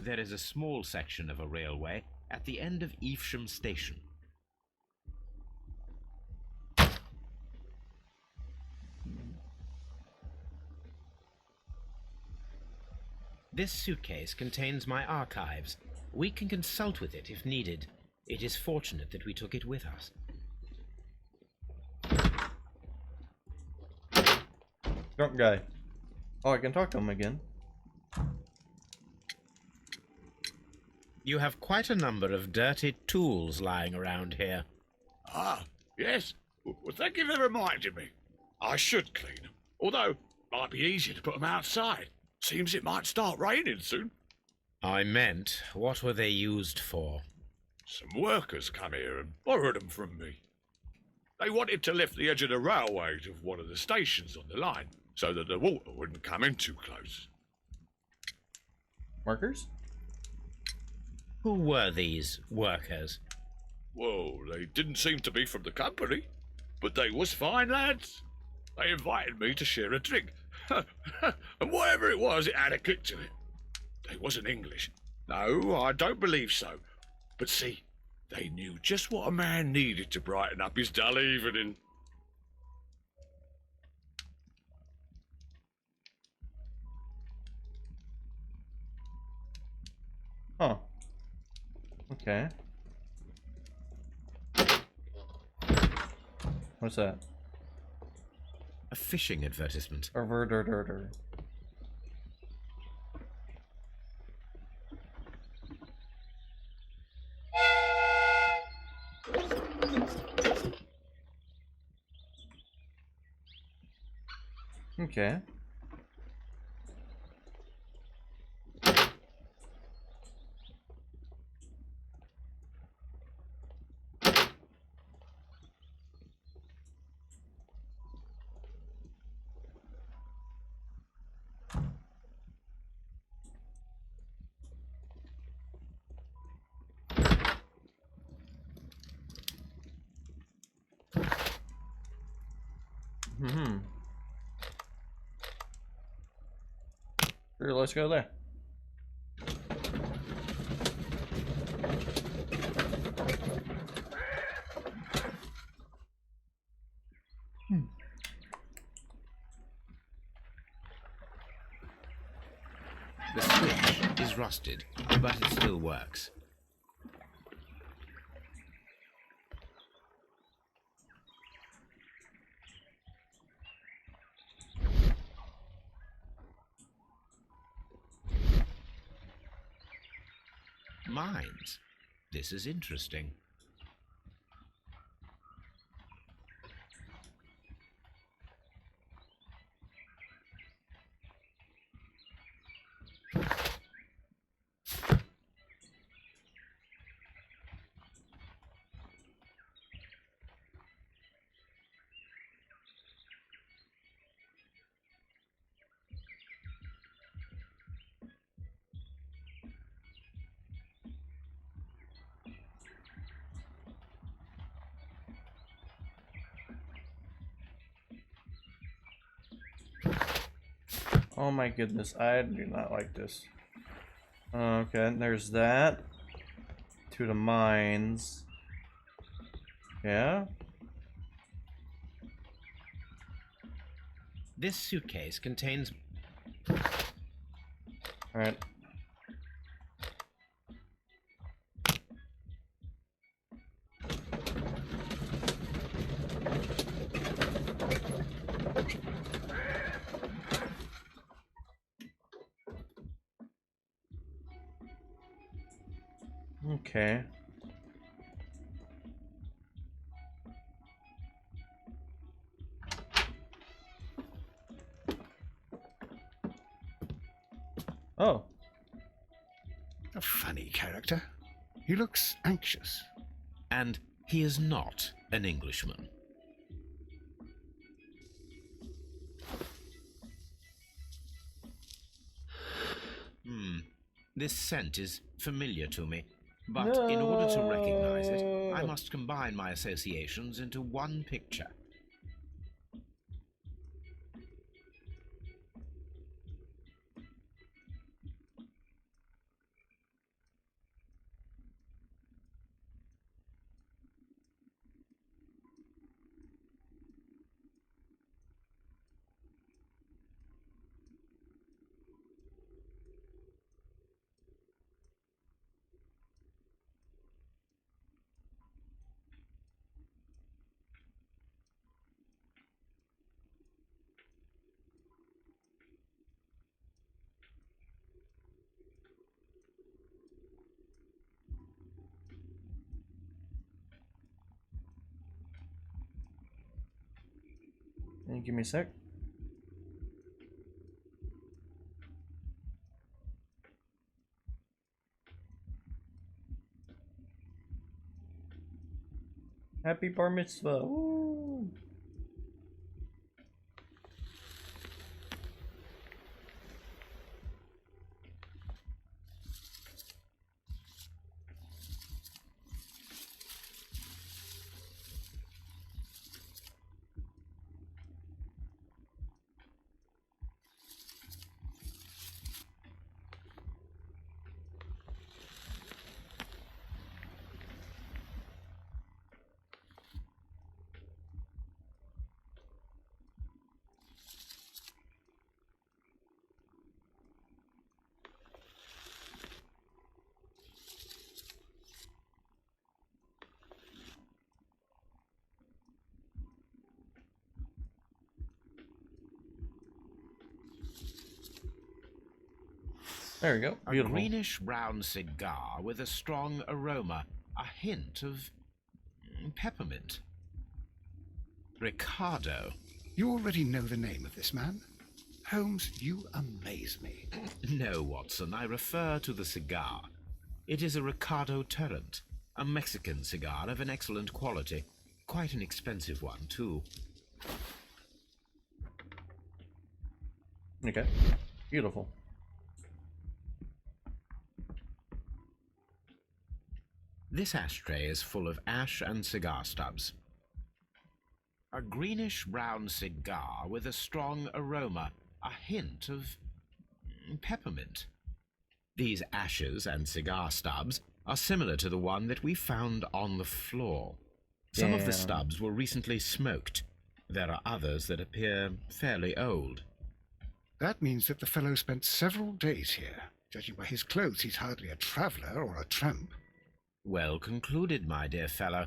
There is a small section of a railway at the end of Evesham station. This suitcase contains my archives. We can consult with it if needed. It is fortunate that we took it with us. Drunk guy. Oh, I can talk to him again. You have quite a number of dirty tools lying around here. Ah, yes. Well, thank you for reminding me. I should clean them. Although, might be easier to put them outside. Seems it might start raining soon. I meant, what were they used for? Some workers come here and borrowed them from me. They wanted to lift the edge of the railway to one of the stations on the line, so that the water wouldn't come in too close. Markers? Who were these workers? Well, they didn't seem to be from the company, but they was fine lads. They invited me to share a drink. And whatever it was, it had a kick to it. They wasn't English. No, I don't believe so. But see, they knew just what a man needed to brighten up his dull evening. Huh. Okay. What's that? A fishing advertisement. Averter. Okay. Sure, let's go there. The switch is rusted, but it still works. Mines. This is interesting. Oh my goodness, I do not like this. Okay, and there's that. To the mines. Yeah? This suitcase contains... Alright. Okay. Oh. A funny character. He looks anxious. And he is not an Englishman. This scent is familiar to me, but in order to recognize it, I must combine my associations into one picture. Give me a sec. Happy bar mitzvah. Woo. There we go. A Beautiful. greenish-brown cigar with a strong aroma, a hint of peppermint. Ricardo. You already know the name of this man? Holmes, you amaze me. No, Watson, I refer to the cigar. It is a Ricardo Turrent, a Mexican cigar of an excellent quality. Quite an expensive one, too. Okay. Beautiful. This ashtray is full of ash and cigar stubs. A greenish-brown cigar with a strong aroma, a hint of peppermint. These ashes and cigar stubs are similar to the one that we found on the floor. Some of the Damn. stubs were recently smoked. There are others that appear fairly old. That means that the fellow spent several days here. Judging by his clothes, he's hardly a traveller or a tramp. Well concluded, my dear fellow.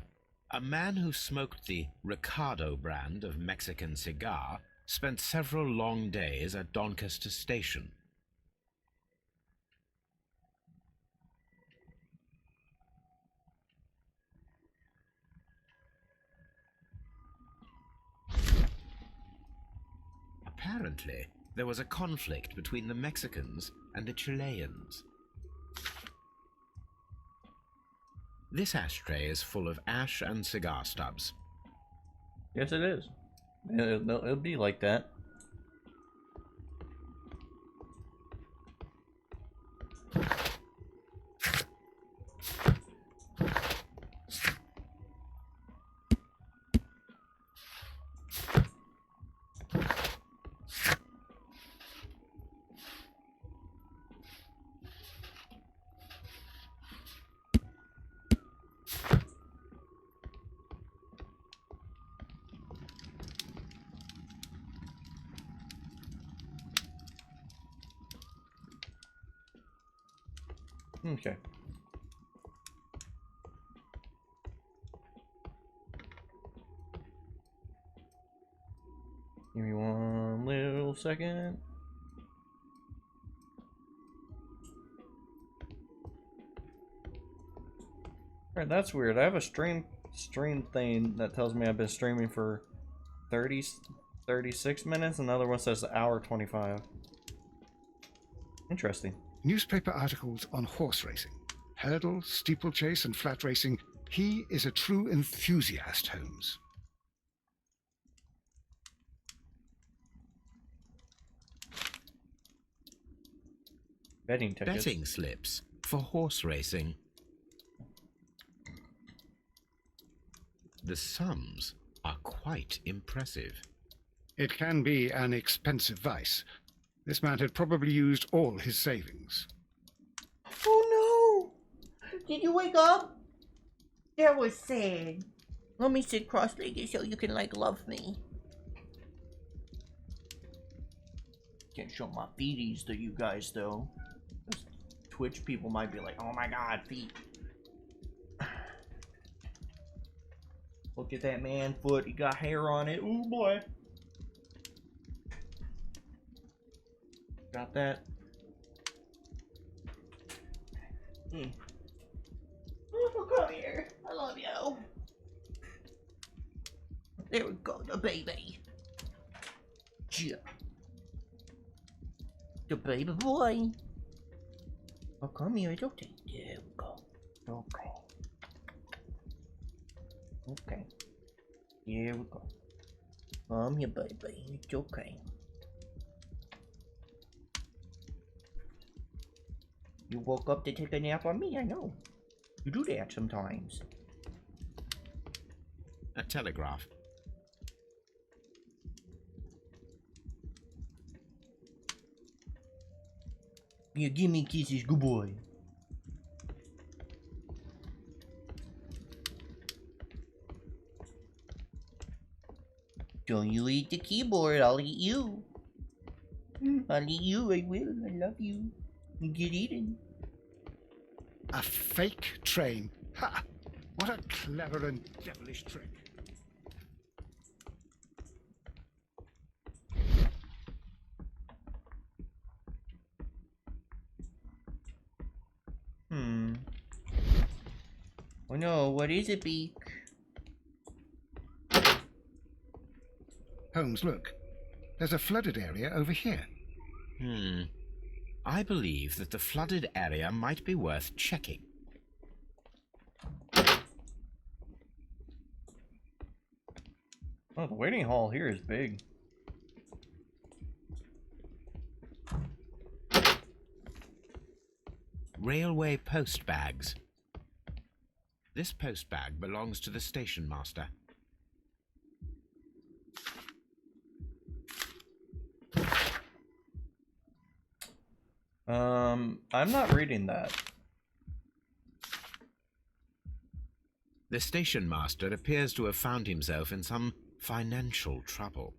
A man who smoked the Ricardo brand of Mexican cigar spent several long days at Doncaster Station. Apparently, there was a conflict between the Mexicans and the Chileans. This ashtray is full of ash and cigar stubs. Yes, it is. It'll be like that. Okay. Give me one little second. Alright, that's weird. I have a stream thing that tells me I've been streaming for 36 minutes. Another one says hour 25. Interesting. Newspaper articles on horse racing, hurdle, steeplechase, and flat racing. He is a true enthusiast, Holmes. Betting tickets. Betting slips for horse racing. The sums are quite impressive. It can be an expensive vice. This man had probably used all his savings. Oh no! Did you wake up? That was sad. Let me sit cross-legged so you can, like, love me. Can't show my feeties to you guys, though. Those Twitch people might be like, oh my god, feet. Look at that man foot, he got hair on it. Ooh boy. Got that. Oh, come here. I love you. There we go, the baby. Yeah. The baby boy. Oh, come here, it's okay. There we go. Okay. Okay. Here we go. Come here, baby. It's okay. You woke up to take a nap on me, I know. You do that sometimes. A telegraph. Yeah, give me kisses, good boy. Don't you eat the keyboard, I'll eat you. I'll eat you, I will. I love you. You get eaten. A fake train. Ha! What a clever and devilish trick. Oh no, what is it, Beak? Holmes, look. There's a flooded area over here. I believe that the flooded area might be worth checking. Oh, the waiting hall here is big. Railway post bags. This post bag belongs to the station master. I'm not reading that. The station master appears to have found himself in some financial trouble.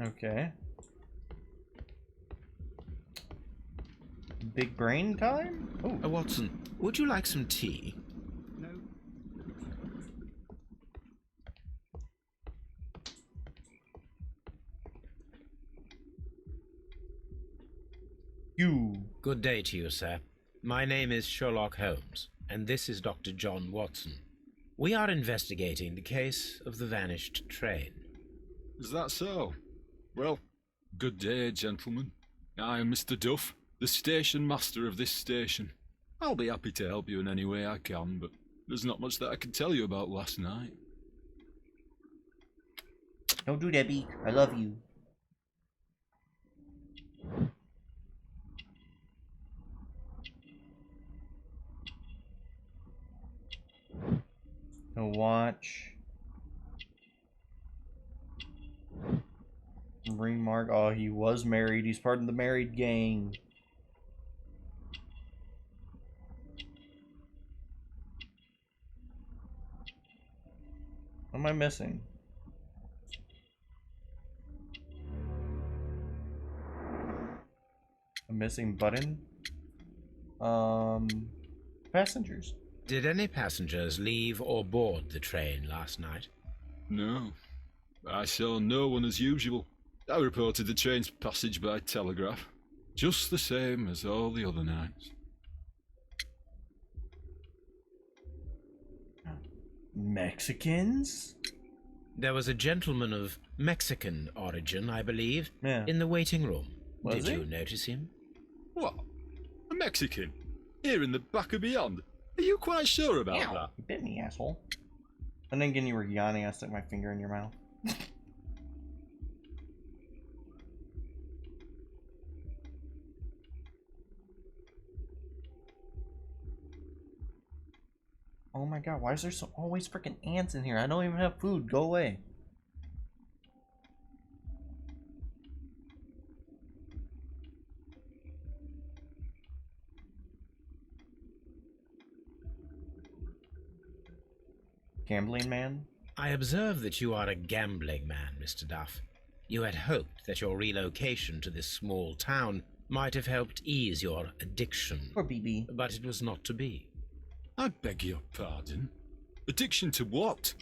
Okay. Big brain time? Oh, Watson, would you like some tea? No. you. Good day to you, sir. My name is Sherlock Holmes, and this is Dr. John Watson. We are investigating the case of the vanished train. Is that so? Well, good day, gentlemen. I am Mr. Duff, the station master of this station. I'll be happy to help you in any way I can, but there's not much that I can tell you about last night. Don't do that, Beak. I love you. A watch. Ring mark. Oh, he was married. He's part of the married gang. What am I missing? A missing button? Passengers. Did any passengers leave or board the train last night? No, I saw no one as usual. I reported the train's passage by telegraph, just the same as all the other nights. Mexicans? There was a gentleman of Mexican origin, I believe, Yeah. in the waiting room. Was Did he? you notice him? What? A Mexican? Here in the back of beyond? Are you quite sure about Ow. that? You bit me, asshole. And then again, you were yawning. I stuck my finger in your mouth. Oh my god, why is there so always freaking ants in here? I don't even have food. Go away. Gambling man? I observe that you are a gambling man, Mr. Duff. You had hoped that your relocation to this small town might have helped ease your addiction, Or BB? but it was not to be. I beg your pardon? Addiction to what?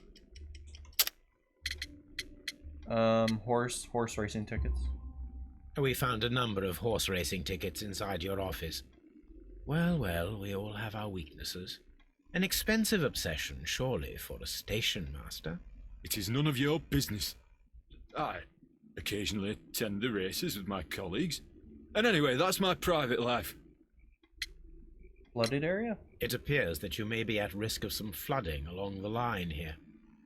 Horse racing tickets. We found a number of horse racing tickets inside your office. Well, well, we all have our weaknesses. An expensive obsession, surely, for a station master. It is none of your business. I occasionally attend the races with my colleagues. And anyway, that's my private life. Flooded area? It appears that you may be at risk of some flooding along the line here.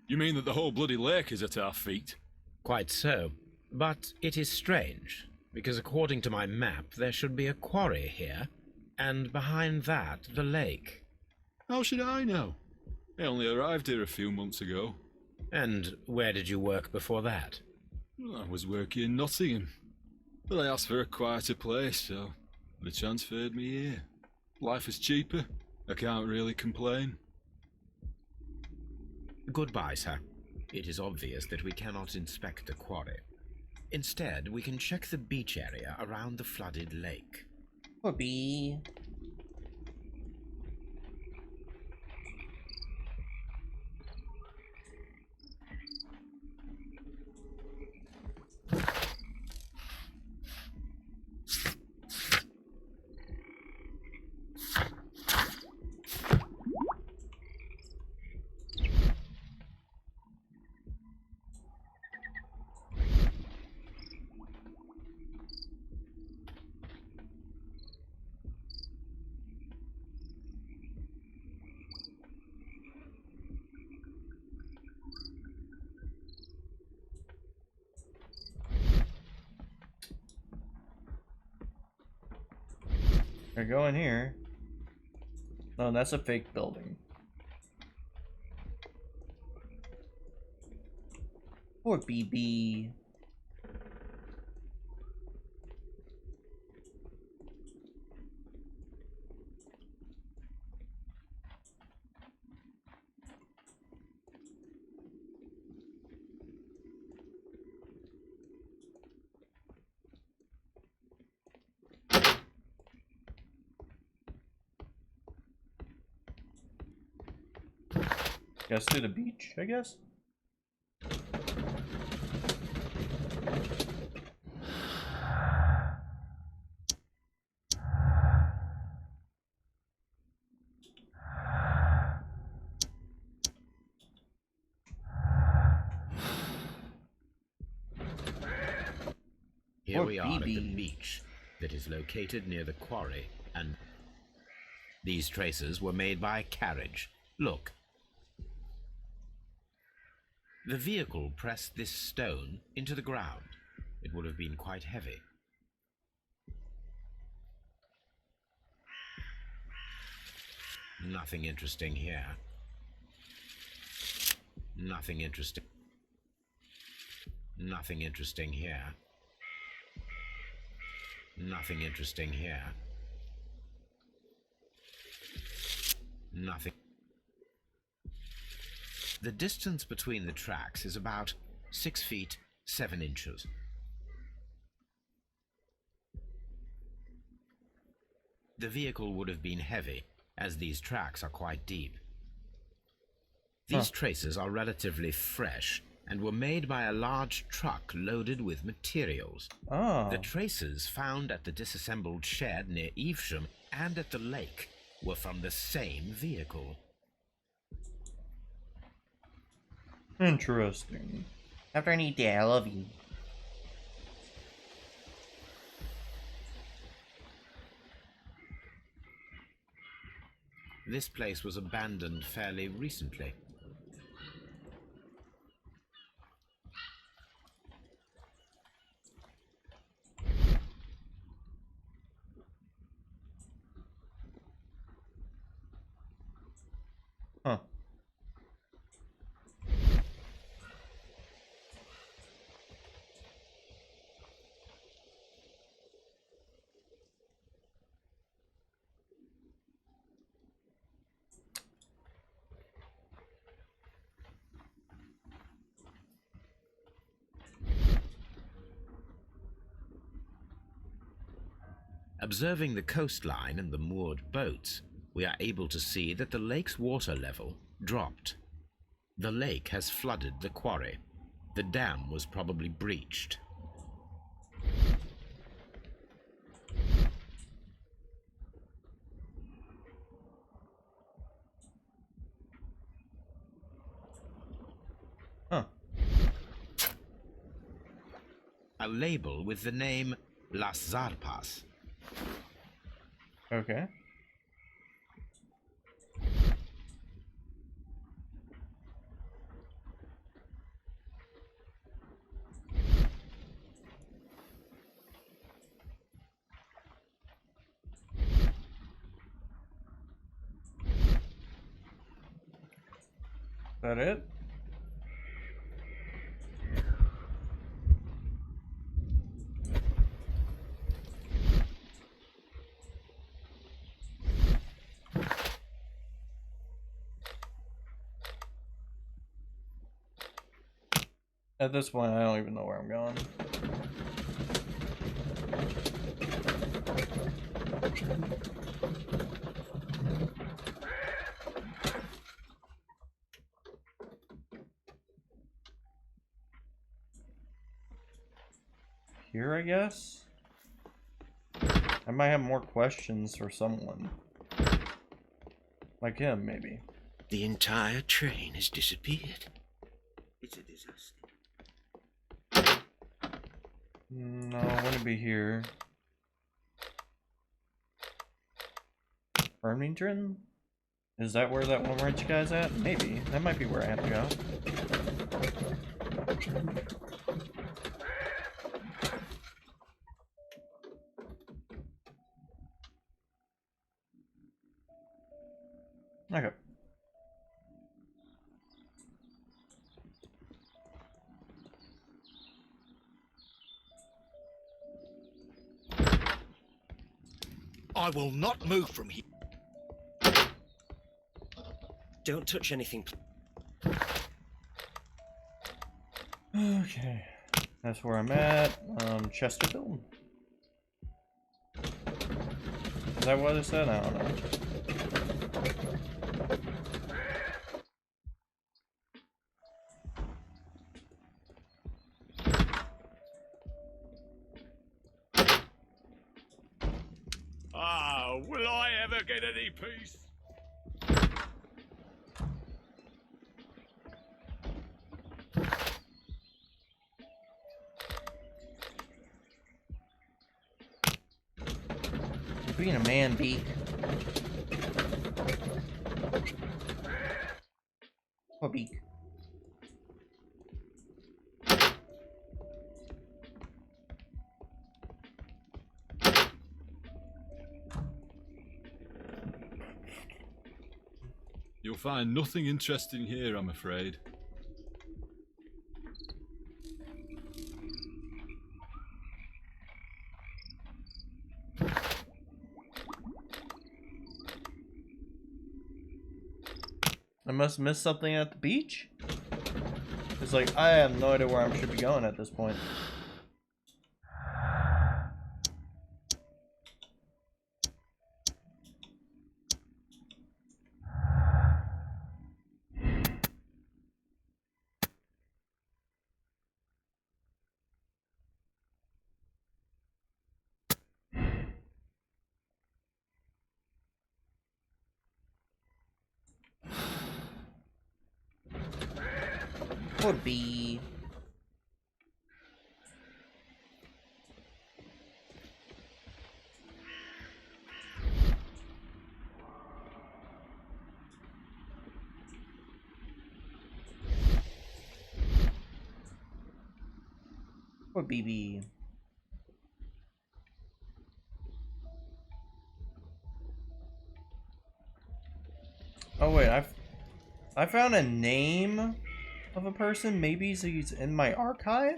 You mean that the whole bloody lake is at our feet? Quite so. But it is strange, because according to my map, there should be a quarry here, and behind that, the lake. How should I know? I only arrived here a few months ago. And where did you work before that? I was working in Nottingham, but I asked for a quieter place, so they transferred me here. Life is cheaper. I can't really complain. Goodbye, sir. It is obvious that we cannot inspect the quarry. Instead, we can check the beach area around the flooded lake. Or B. They're going here. Oh, that's a fake building. Poor BB. Guess to the beach, I guess. Here Or we are at the BB. beach that is located near the quarry, and these traces were made by a carriage. Look. The vehicle pressed this stone into the ground. It would have been quite heavy. Nothing interesting here. Nothing interesting. Nothing interesting here. Nothing interesting here. Nothing. The distance between the tracks is about 6 feet 7 inches. The vehicle would have been heavy, as these tracks are quite deep. These traces are relatively fresh and were made by a large truck loaded with materials. Oh. The traces found at the disassembled shed near Evesham and at the lake were from the same vehicle. Interesting. After any day, I love you. This place was abandoned fairly recently. Huh. Observing the coastline and the moored boats, we are able to see that the lake's water level dropped. The lake has flooded the quarry. The dam was probably breached. Huh. A label with the name Las Zarpas. Okay. Is that it? At this point, I don't even know where I'm going. Here, I guess? I might have more questions for someone. Like him, maybe. The entire train has disappeared. It's a disaster. No, I wouldn't be here. Farmington? Is that where that one rich guy's at? Maybe. That might be where I have to go. Okay. I will not move from here. Don't touch anything. Okay. That's where I'm at. Chesterfield? Is that what it said? I don't know. Ah, will I ever get any peace? You're being a man, Beak. What Beak? You'll find nothing interesting here, I'm afraid. I must miss something at the beach? It's like, I have no idea where I should be going at this point. Could be. Or BB. Oh wait, I found a name of a person. Maybe he's in my archive?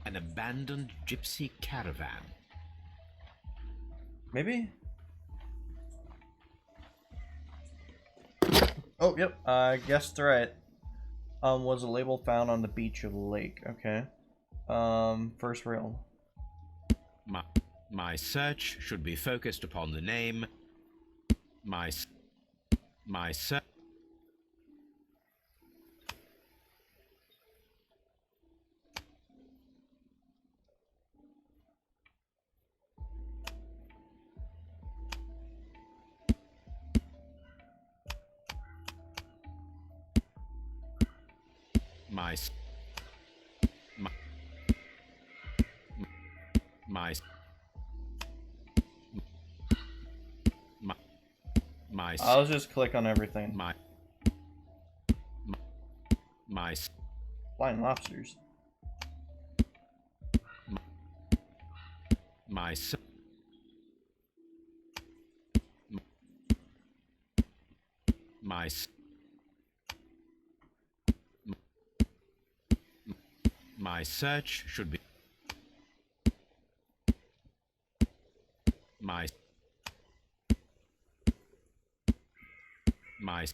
An abandoned gypsy caravan. Maybe? Oh, yep, I guessed right. Was a label found on the beach of the lake. Okay. First rail. My search should be focused upon the name. My search. My s- my my s- my my s- I'll just click on everything. my s- Flying lobsters. my s- my s- my search should be my my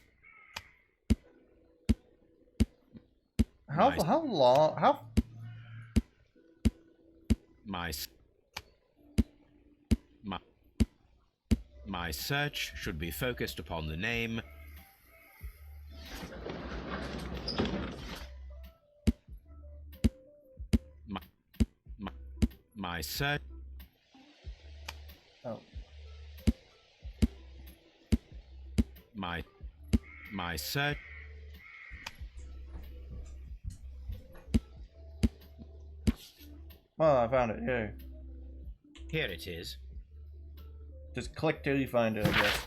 How Nice. how long? How? my s- my my search should be focused upon the name my my, my search Oh, my search oh, I found it. Yeah. here it is. Just click till you find it, I guess.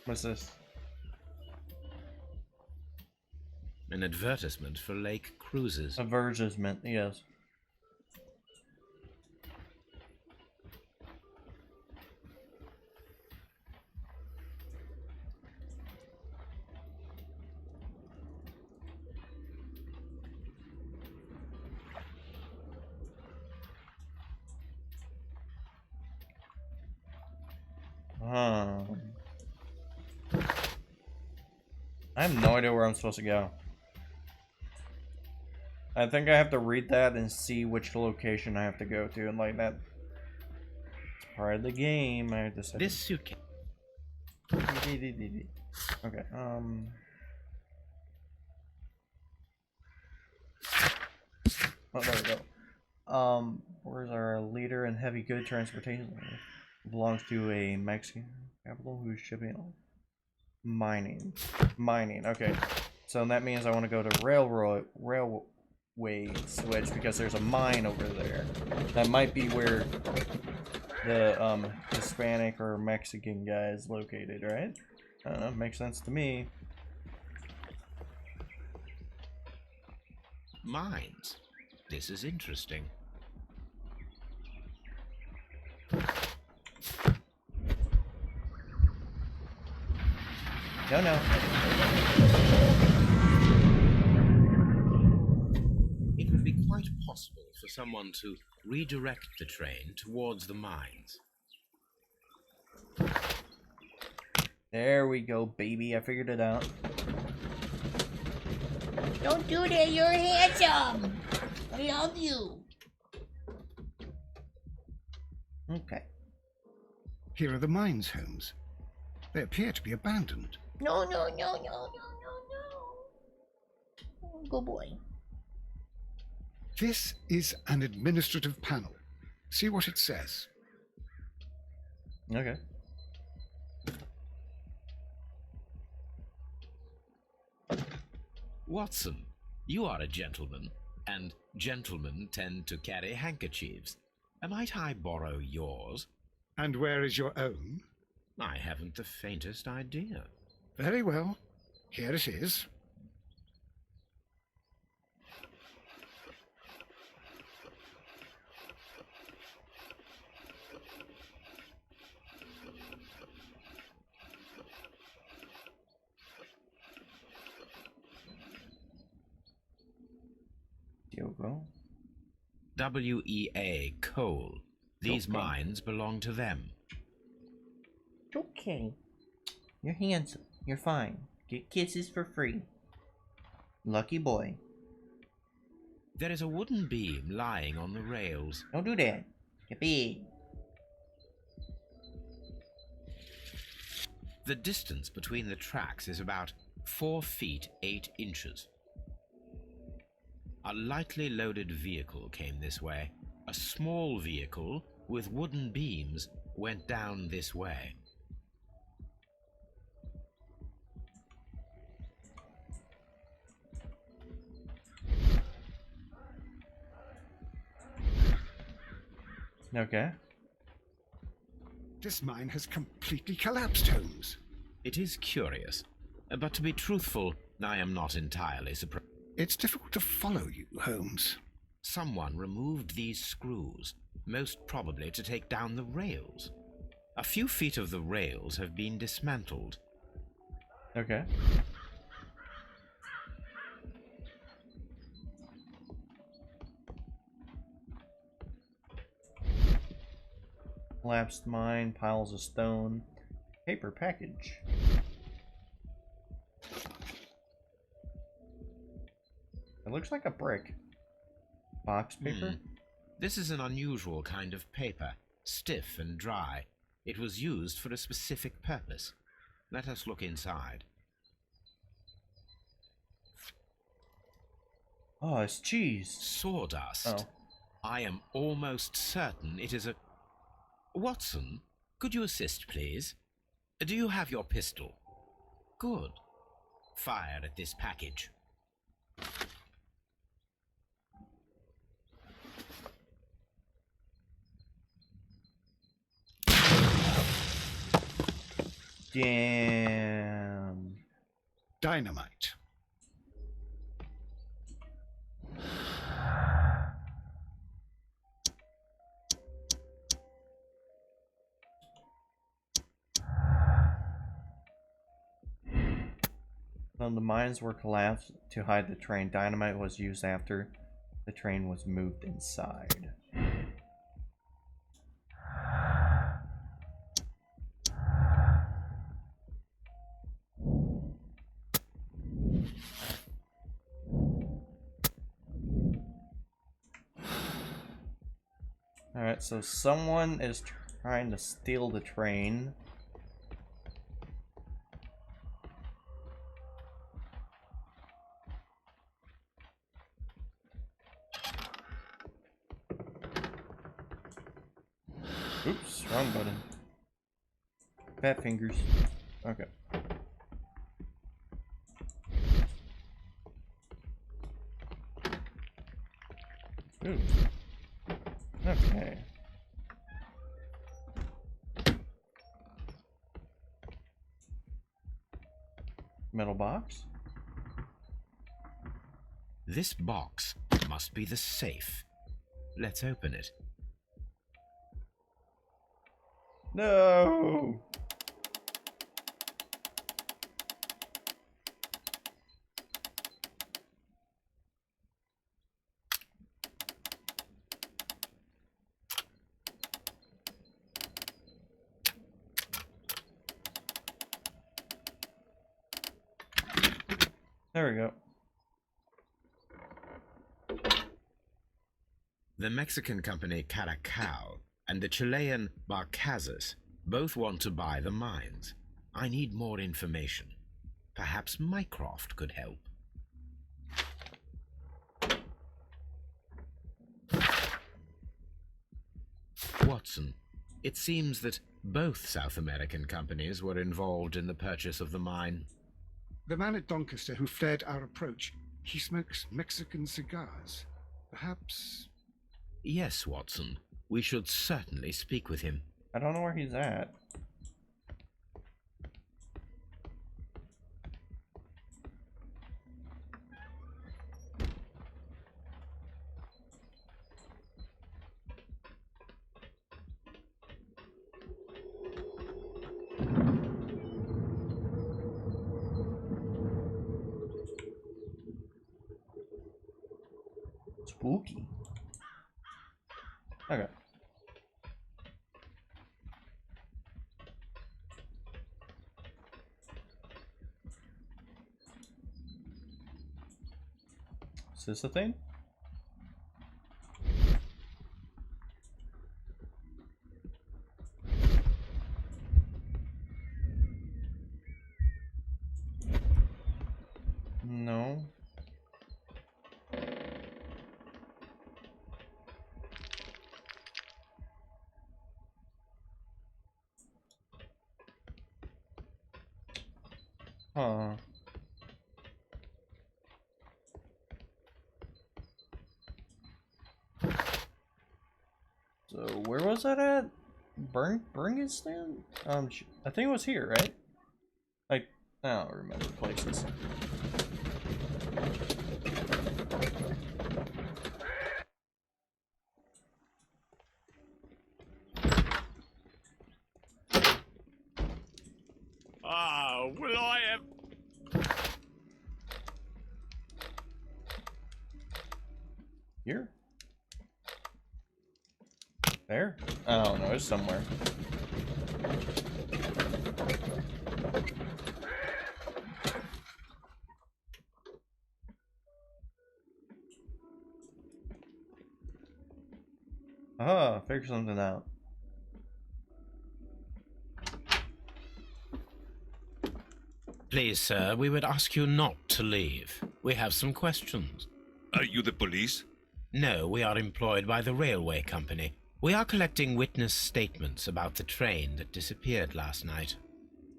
What's this? An advertisement for lake cruises. Advertisement, yes. I have no idea where I'm supposed to go. I think I have to read that and see which location I have to go to, and like that. It's part of the game. I have to say. This suitcase. Okay. Oh, there we go. Where's our leader in heavy good transportation? Belongs to a Mexican capital who's shipping mining. Okay. So that means I want to go to railway switch because there's a mine over there. That might be where the Hispanic or Mexican guy is located, right? I don't know. Makes sense to me. Mines. This is interesting. No. It would be quite possible for someone to redirect the train towards the mines. There we go, baby. I figured it out. Don't do that, you're handsome. I love you. Okay. Here are the mines, Holmes. They appear to be abandoned. No. Good boy. This is an administrative panel. See what it says. Okay. Watson, you are a gentleman, and gentlemen tend to carry handkerchiefs. Might I borrow yours? And where is your own? I haven't the faintest idea. Very well. Here it is. Diogo. WEA Coal. These Okay. mines belong to them. It's okay. You're handsome. You're fine. Get kisses for free. Lucky boy. There is a wooden beam lying on the rails. Don't do that. Get big. The distance between the tracks is about 4 feet 8 inches. A lightly loaded vehicle came this way. A small vehicle with wooden beams went down this way. Okay. This mine has completely collapsed, Holmes. It is curious, but to be truthful, I am not entirely surprised. It's difficult to follow you, Holmes. Someone removed these screws, most probably to take down the rails. A few feet of the rails have been dismantled. Okay. Collapsed mine, piles of stone, paper package. It looks like a brick. Box paper? This is an unusual kind of paper, stiff and dry. It was used for a specific purpose. Let us look inside. Oh, it's cheese. Sawdust. Oh. I am almost certain it is a... Watson, could you assist, please? Do you have your pistol? Good. Fire at this package. Damn. Dynamite. When the mines were collapsed to hide the train, dynamite was used after the train was moved inside. Alright, so someone is trying to steal the train. Oops, wrong button. Fat fingers. Okay. Ooh. Okay. Metal box? This box must be the safe. Let's open it. No! There we go. The Mexican company Caracal and the Chilean Barcazas both want to buy the mines. I need more information. Perhaps Mycroft could help. Watson, it seems that both South American companies were involved in the purchase of the mine. The man at Doncaster who flared our approach, he smokes Mexican cigars. Perhaps... Yes, Watson. We should certainly speak with him. I don't know where he's at. Spooky. Okay. Is this a thing? Huh. So where was that at? Burgistan? I think it was here, right? Like, I don't remember places. Oh, will I have... Here? There? I don't know, it's somewhere. Figure something out. Please, sir, we would ask you not to leave. We have some questions. Are you the police? No, we are employed by the railway company. We are collecting witness statements about the train that disappeared last night.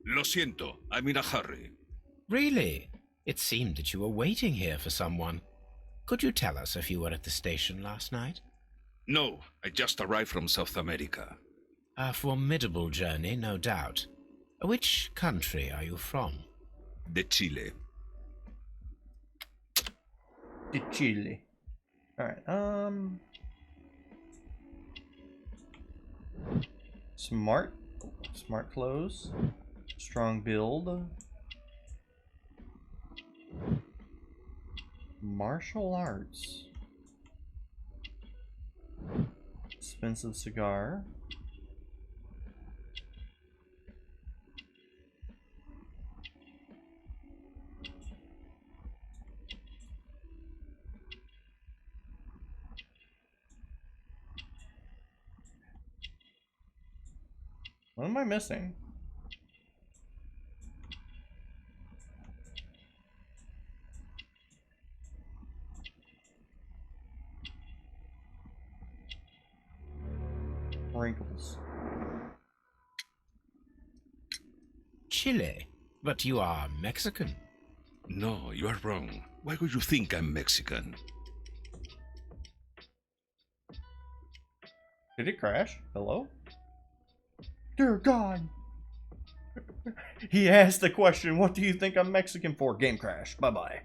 Lo siento, I'm in a hurry. Really? It seemed that you were waiting here for someone. Could you tell us if you were at the station last night? No, I just arrived from South America. A formidable journey, no doubt. Which country are you from? De Chile. To Chile. Alright, Smart clothes. Strong build. Martial arts. Expensive cigar. What am I missing? Wrinkles. Chile? But you are Mexican. No, you are wrong. Why would you think I'm Mexican? Did it crash? Hello? Dear God! He asked the question, what do you think I'm Mexican for? Game crash. Bye-bye.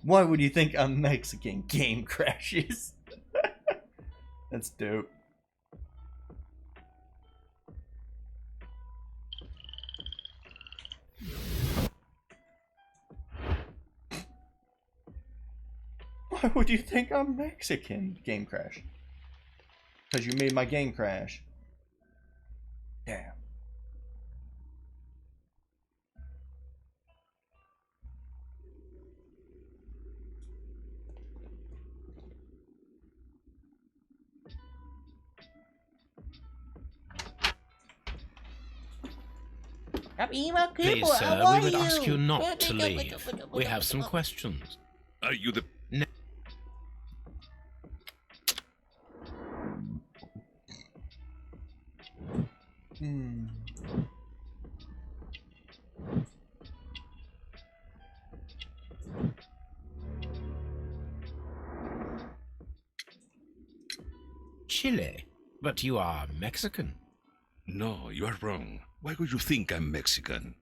Why would you think I'm Mexican? Game crashes. That's dope. Why would you think I'm Mexican? Game crash. Because you made my game crash. Damn. Please, sir, we would ask you not to leave. We have some questions. Are you the... Chile? But you are Mexican. No, you are wrong. Why would you think I'm Mexican?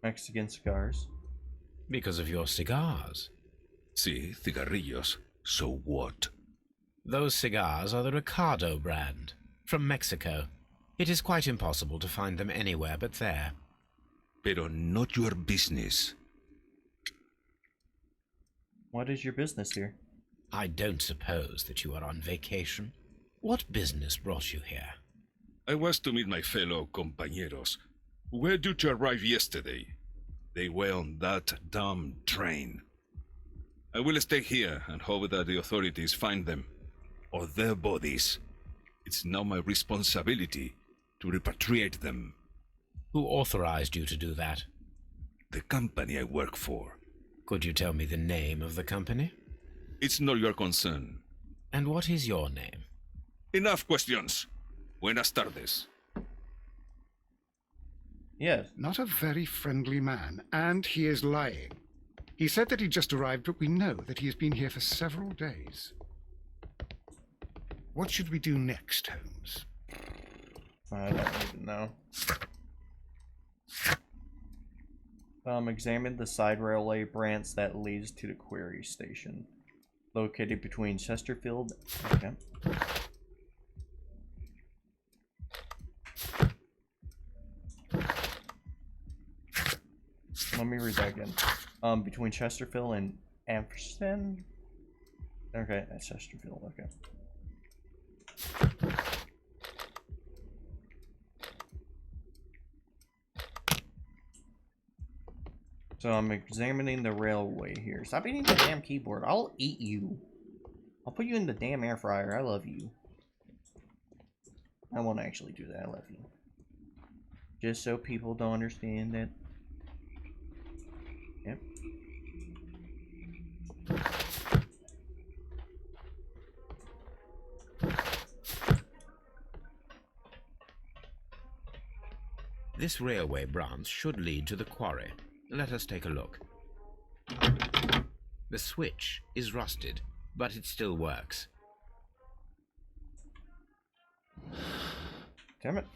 Mexican cigars. Because of your cigars. Sí, cigarrillos. So what? Those cigars are the Ricardo brand, from Mexico. It is quite impossible to find them anywhere but there. Pero not your business. What is your business here? I don't suppose that you are on vacation. What business brought you here? I was to meet my fellow compañeros, who were due to arrive yesterday. They were on that damn train. I will stay here and hope that the authorities find them, or their bodies. It's now my responsibility to repatriate them. Who authorized you to do that? The company I work for. Could you tell me the name of the company? It's not your concern. And what is your name? Enough questions. Buenas tardes. Yes. Not a very friendly man, and he is lying. He said that he just arrived, but we know that he has been here for several days. What should we do next, Holmes? I don't even know. Examine the side railway branch that leads to the quarry station. Located between Chesterfield. Okay. Let me read that again. Between Chesterfield and Ampersand? Okay, that's Chesterfield, okay. So I'm examining the railway here. Stop eating the damn keyboard. I'll eat you. I'll put you in the damn air fryer. I love you. I won't actually do that. I love you. Just so people don't understand that. Yep. This railway branch should lead to the quarry. Let us take a look. The switch is rusted, but it still works. Damn it.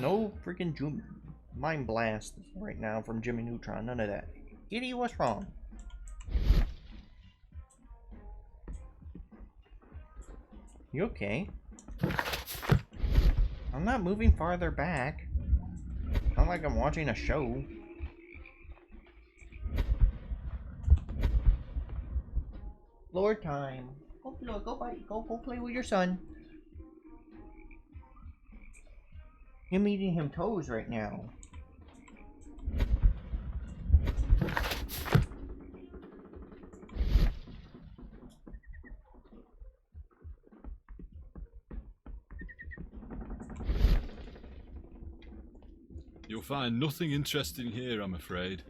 No freaking mind blast right now from Jimmy Neutron. None of that. Giddy, what's wrong? You okay? I'm not moving farther back. Not like I'm watching a show. Lord time. Go buddy. Go play with your son. I'm eating him toes right now. You'll find nothing interesting here, I'm afraid.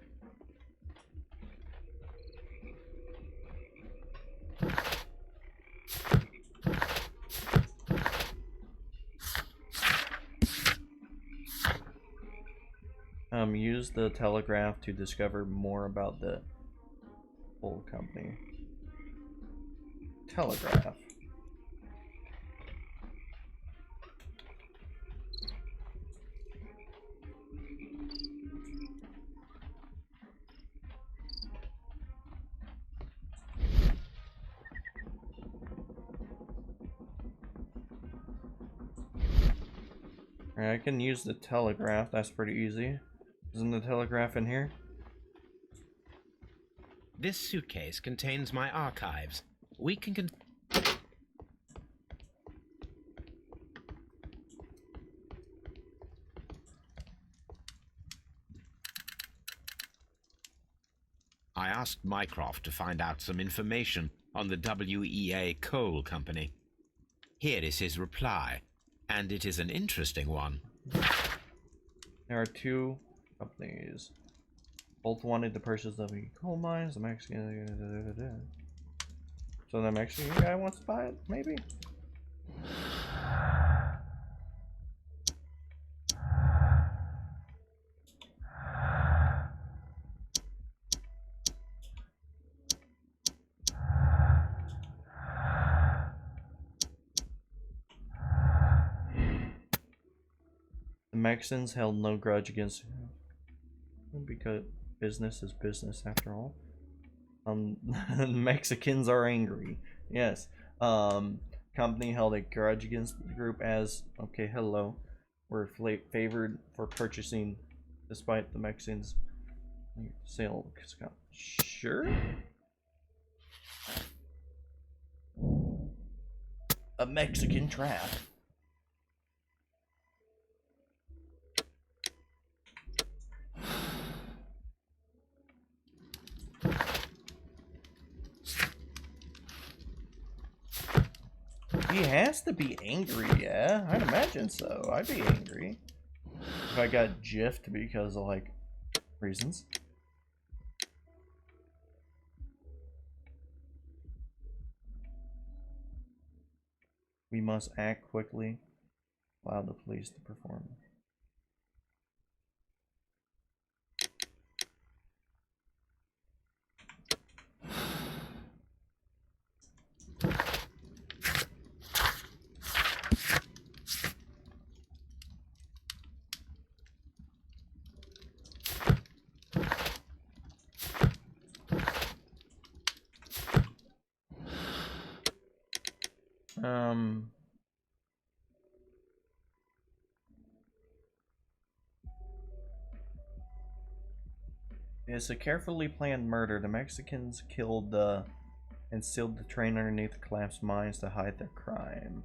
Use the telegraph to discover more about the whole company. Telegraph. I can use the telegraph, that's pretty easy. Isn't the telegraph in here? This suitcase contains my archives. We can I asked Mycroft to find out some information on the WEA Coal Company. Here is his reply, and it is an interesting one. There are two companies. Both wanted to purchase the coal mines. The Mexican. So the Mexican guy wants to buy it, maybe? The Mexicans held no grudge against him because business is business after all. Mexicans are angry. Yes. Company held a grudge against the group as hello. Were favored for purchasing despite the Mexicans sale. Sure. A Mexican trap. He has to be angry, yeah. I'd imagine so. I'd be angry if I got gyffed because of, like, reasons. We must act quickly. Allow the police to perform. It's a carefully planned murder. The Mexicans killed and sealed the train underneath the collapsed mines to hide their crime.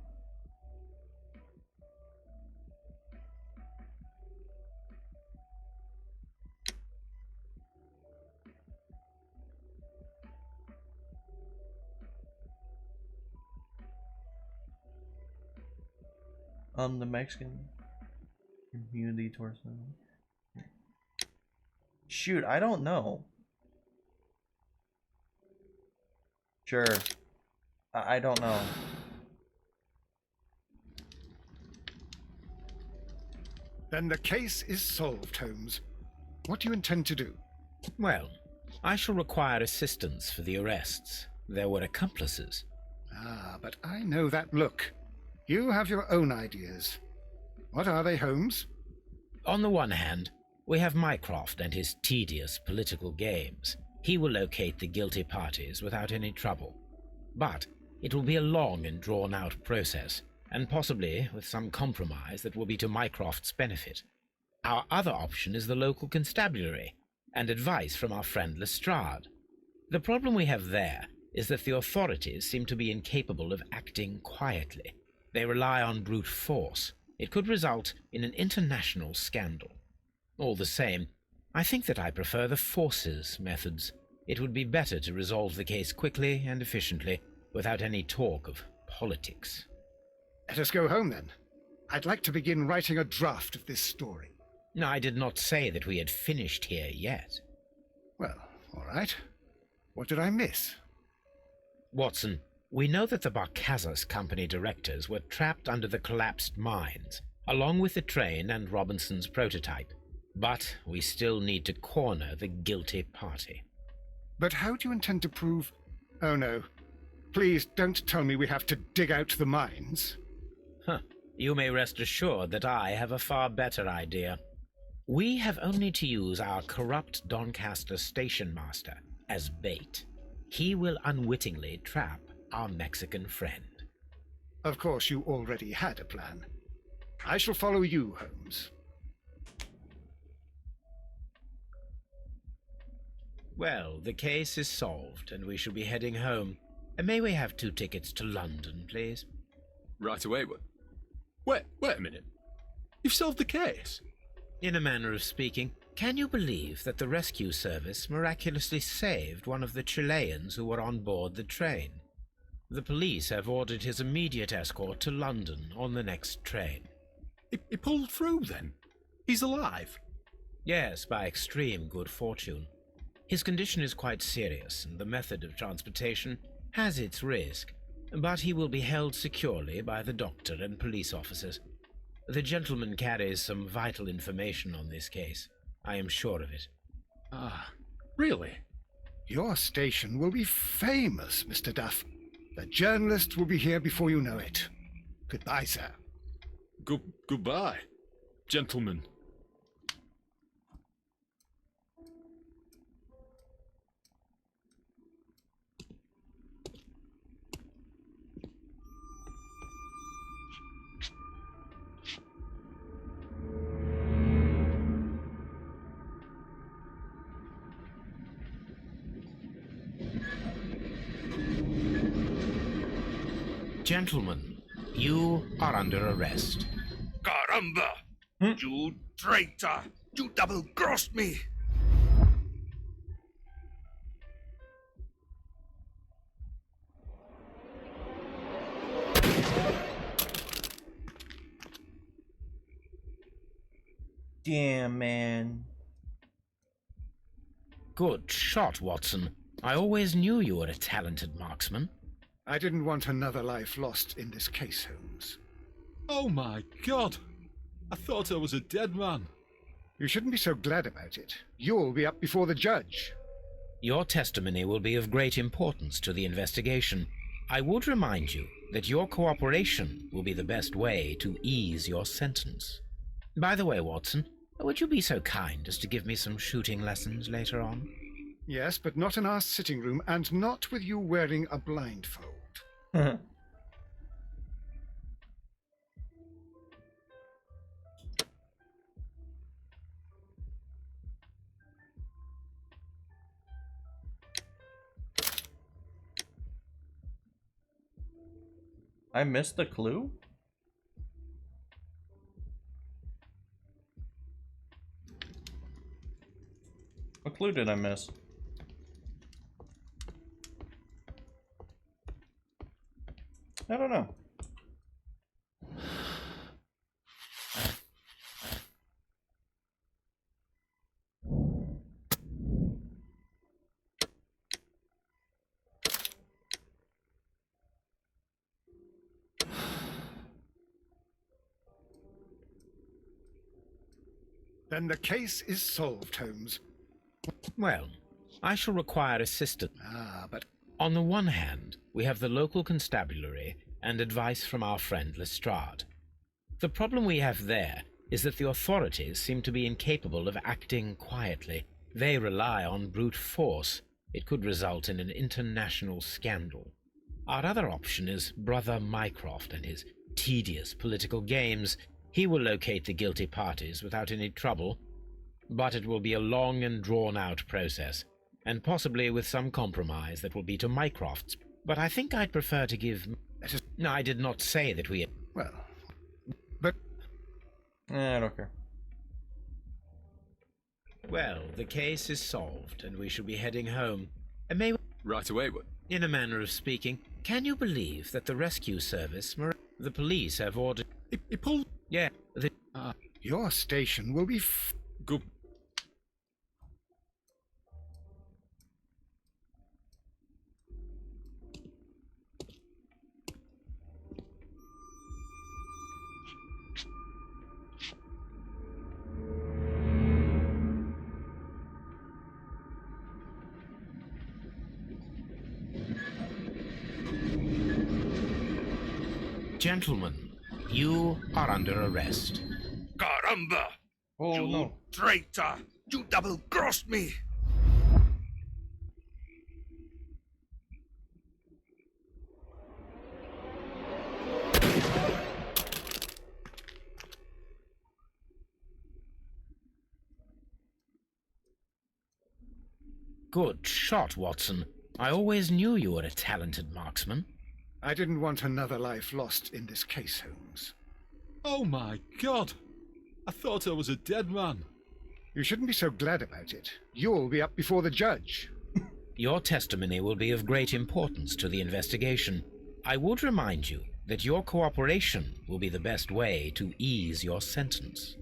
The Mexican community torso. Shoot, I don't know. Sure. I don't know. Then the case is solved, Holmes. What do you intend to do? Well, I shall require assistance for the arrests. There were accomplices. Ah, but I know that look. You have your own ideas. What are they, Holmes? On the one hand, we have Mycroft and his tedious political games. He will locate the guilty parties without any trouble. But it will be a long and drawn-out process, and possibly with some compromise that will be to Mycroft's benefit. Our other option is the local constabulary, and advice from our friend Lestrade. The problem we have there is that the authorities seem to be incapable of acting quietly. They rely on brute force. It could result in an international scandal. All the same, I think that I prefer the forces methods. It would be better to resolve the case quickly and efficiently, without any talk of politics. Let us go home, then. I'd like to begin writing a draft of this story. No, I did not say that we had finished here yet. Well, all right. What did I miss? Watson, we know that the Barcazas Company directors were trapped under the collapsed mines, along with the train and Robinson's prototype. But we still need to corner the guilty party. But how do you intend to prove... Oh, no. Please don't tell me we have to dig out the mines. Huh. You may rest assured that I have a far better idea. We have only to use our corrupt Doncaster station master as bait. He will unwittingly trap our Mexican friend. Of course, you already had a plan. I shall follow you, Holmes. Well, the case is solved, and we shall be heading home. May we have 2 tickets to London, please? Right away, but... Wait a minute. You've solved the case? In a manner of speaking. Can you believe that the rescue service miraculously saved one of the Chileans who were on board the train? The police have ordered his immediate escort to London on the next train. He pulled through, then? He's alive? Yes, by extreme good fortune. His condition is quite serious, and the method of transportation has its risk, but he will be held securely by the doctor and police officers. The gentleman carries some vital information on this case. I am sure of it. Ah, really? Your station will be famous, Mr. Duff. The journalists will be here before you know it. Goodbye, sir. Goodbye, gentlemen. Gentlemen, you are under arrest. Caramba! You traitor! You double-crossed me! Damn, man. Good shot, Watson. I always knew you were a talented marksman. I didn't want another life lost in this case, Holmes. Oh my God! I thought I was a dead man. You shouldn't be so glad about it. You'll be up before the judge. Your testimony will be of great importance to the investigation. I would remind you that your cooperation will be the best way to ease your sentence. By the way, Watson, would you be so kind as to give me some shooting lessons later on? Yes, but not in our sitting room, and not with you wearing a blindfold. I missed the clue? What clue did I miss? I don't know. Then the case is solved, Holmes. Well, I shall require assistance. But On the one hand, we have the local constabulary and advice from our friend Lestrade. The problem we have there is that the authorities seem to be incapable of acting quietly. They rely on brute force. It could result in an international scandal. Our other option is Brother Mycroft and his tedious political games. He will locate the guilty parties without any trouble, but it will be a long and drawn-out process, and possibly with some compromise that will be to Mycroft's. But I think I'd prefer to give... No, I did not say that we... Well, but... I don't care. Well, the case is solved, and we shall be heading home. And may... Right away, but... In a manner of speaking, can you believe that the rescue service... The police have ordered... He pulled... Yeah, Your station will be Good. Gentlemen, you are under arrest. Caramba! Oh You no. traitor! You double-crossed me! Good shot, Watson. I always knew you were a talented marksman. I didn't want another life lost in this case, Holmes. Oh my God! I thought I was a dead man. You shouldn't be so glad about it. You'll be up before the judge. Your testimony will be of great importance to the investigation. I would remind you that your cooperation will be the best way to ease your sentence.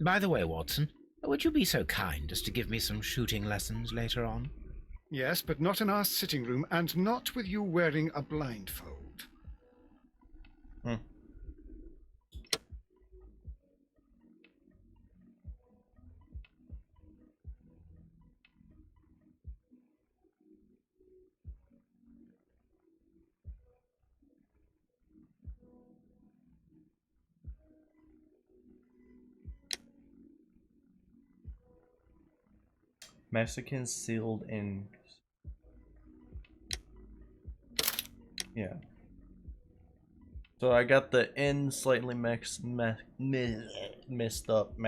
By the way, Watson, would you be so kind as to give me some shooting lessons later on? Yes, but not in our sitting room, and not with you wearing a blindfold. Mexican sealed in. Yeah. So I got the N slightly mixed up.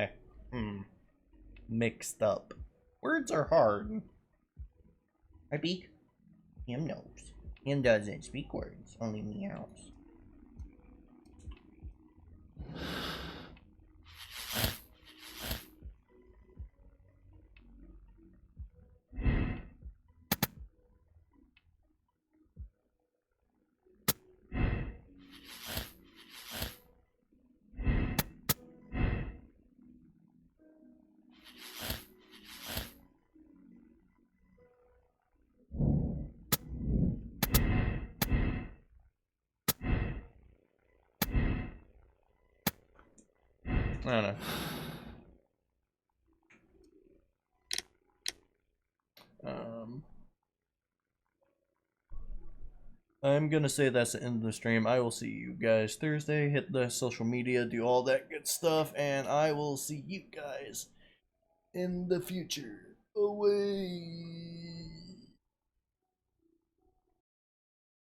Mixed up. Words are hard. I speak. Him knows. Him doesn't speak words. Only meows. I don't know. I'm gonna say that's the end of the stream. I will see you guys Thursday. Hit the social media, do all that good stuff, and I will see you guys in the future. Away.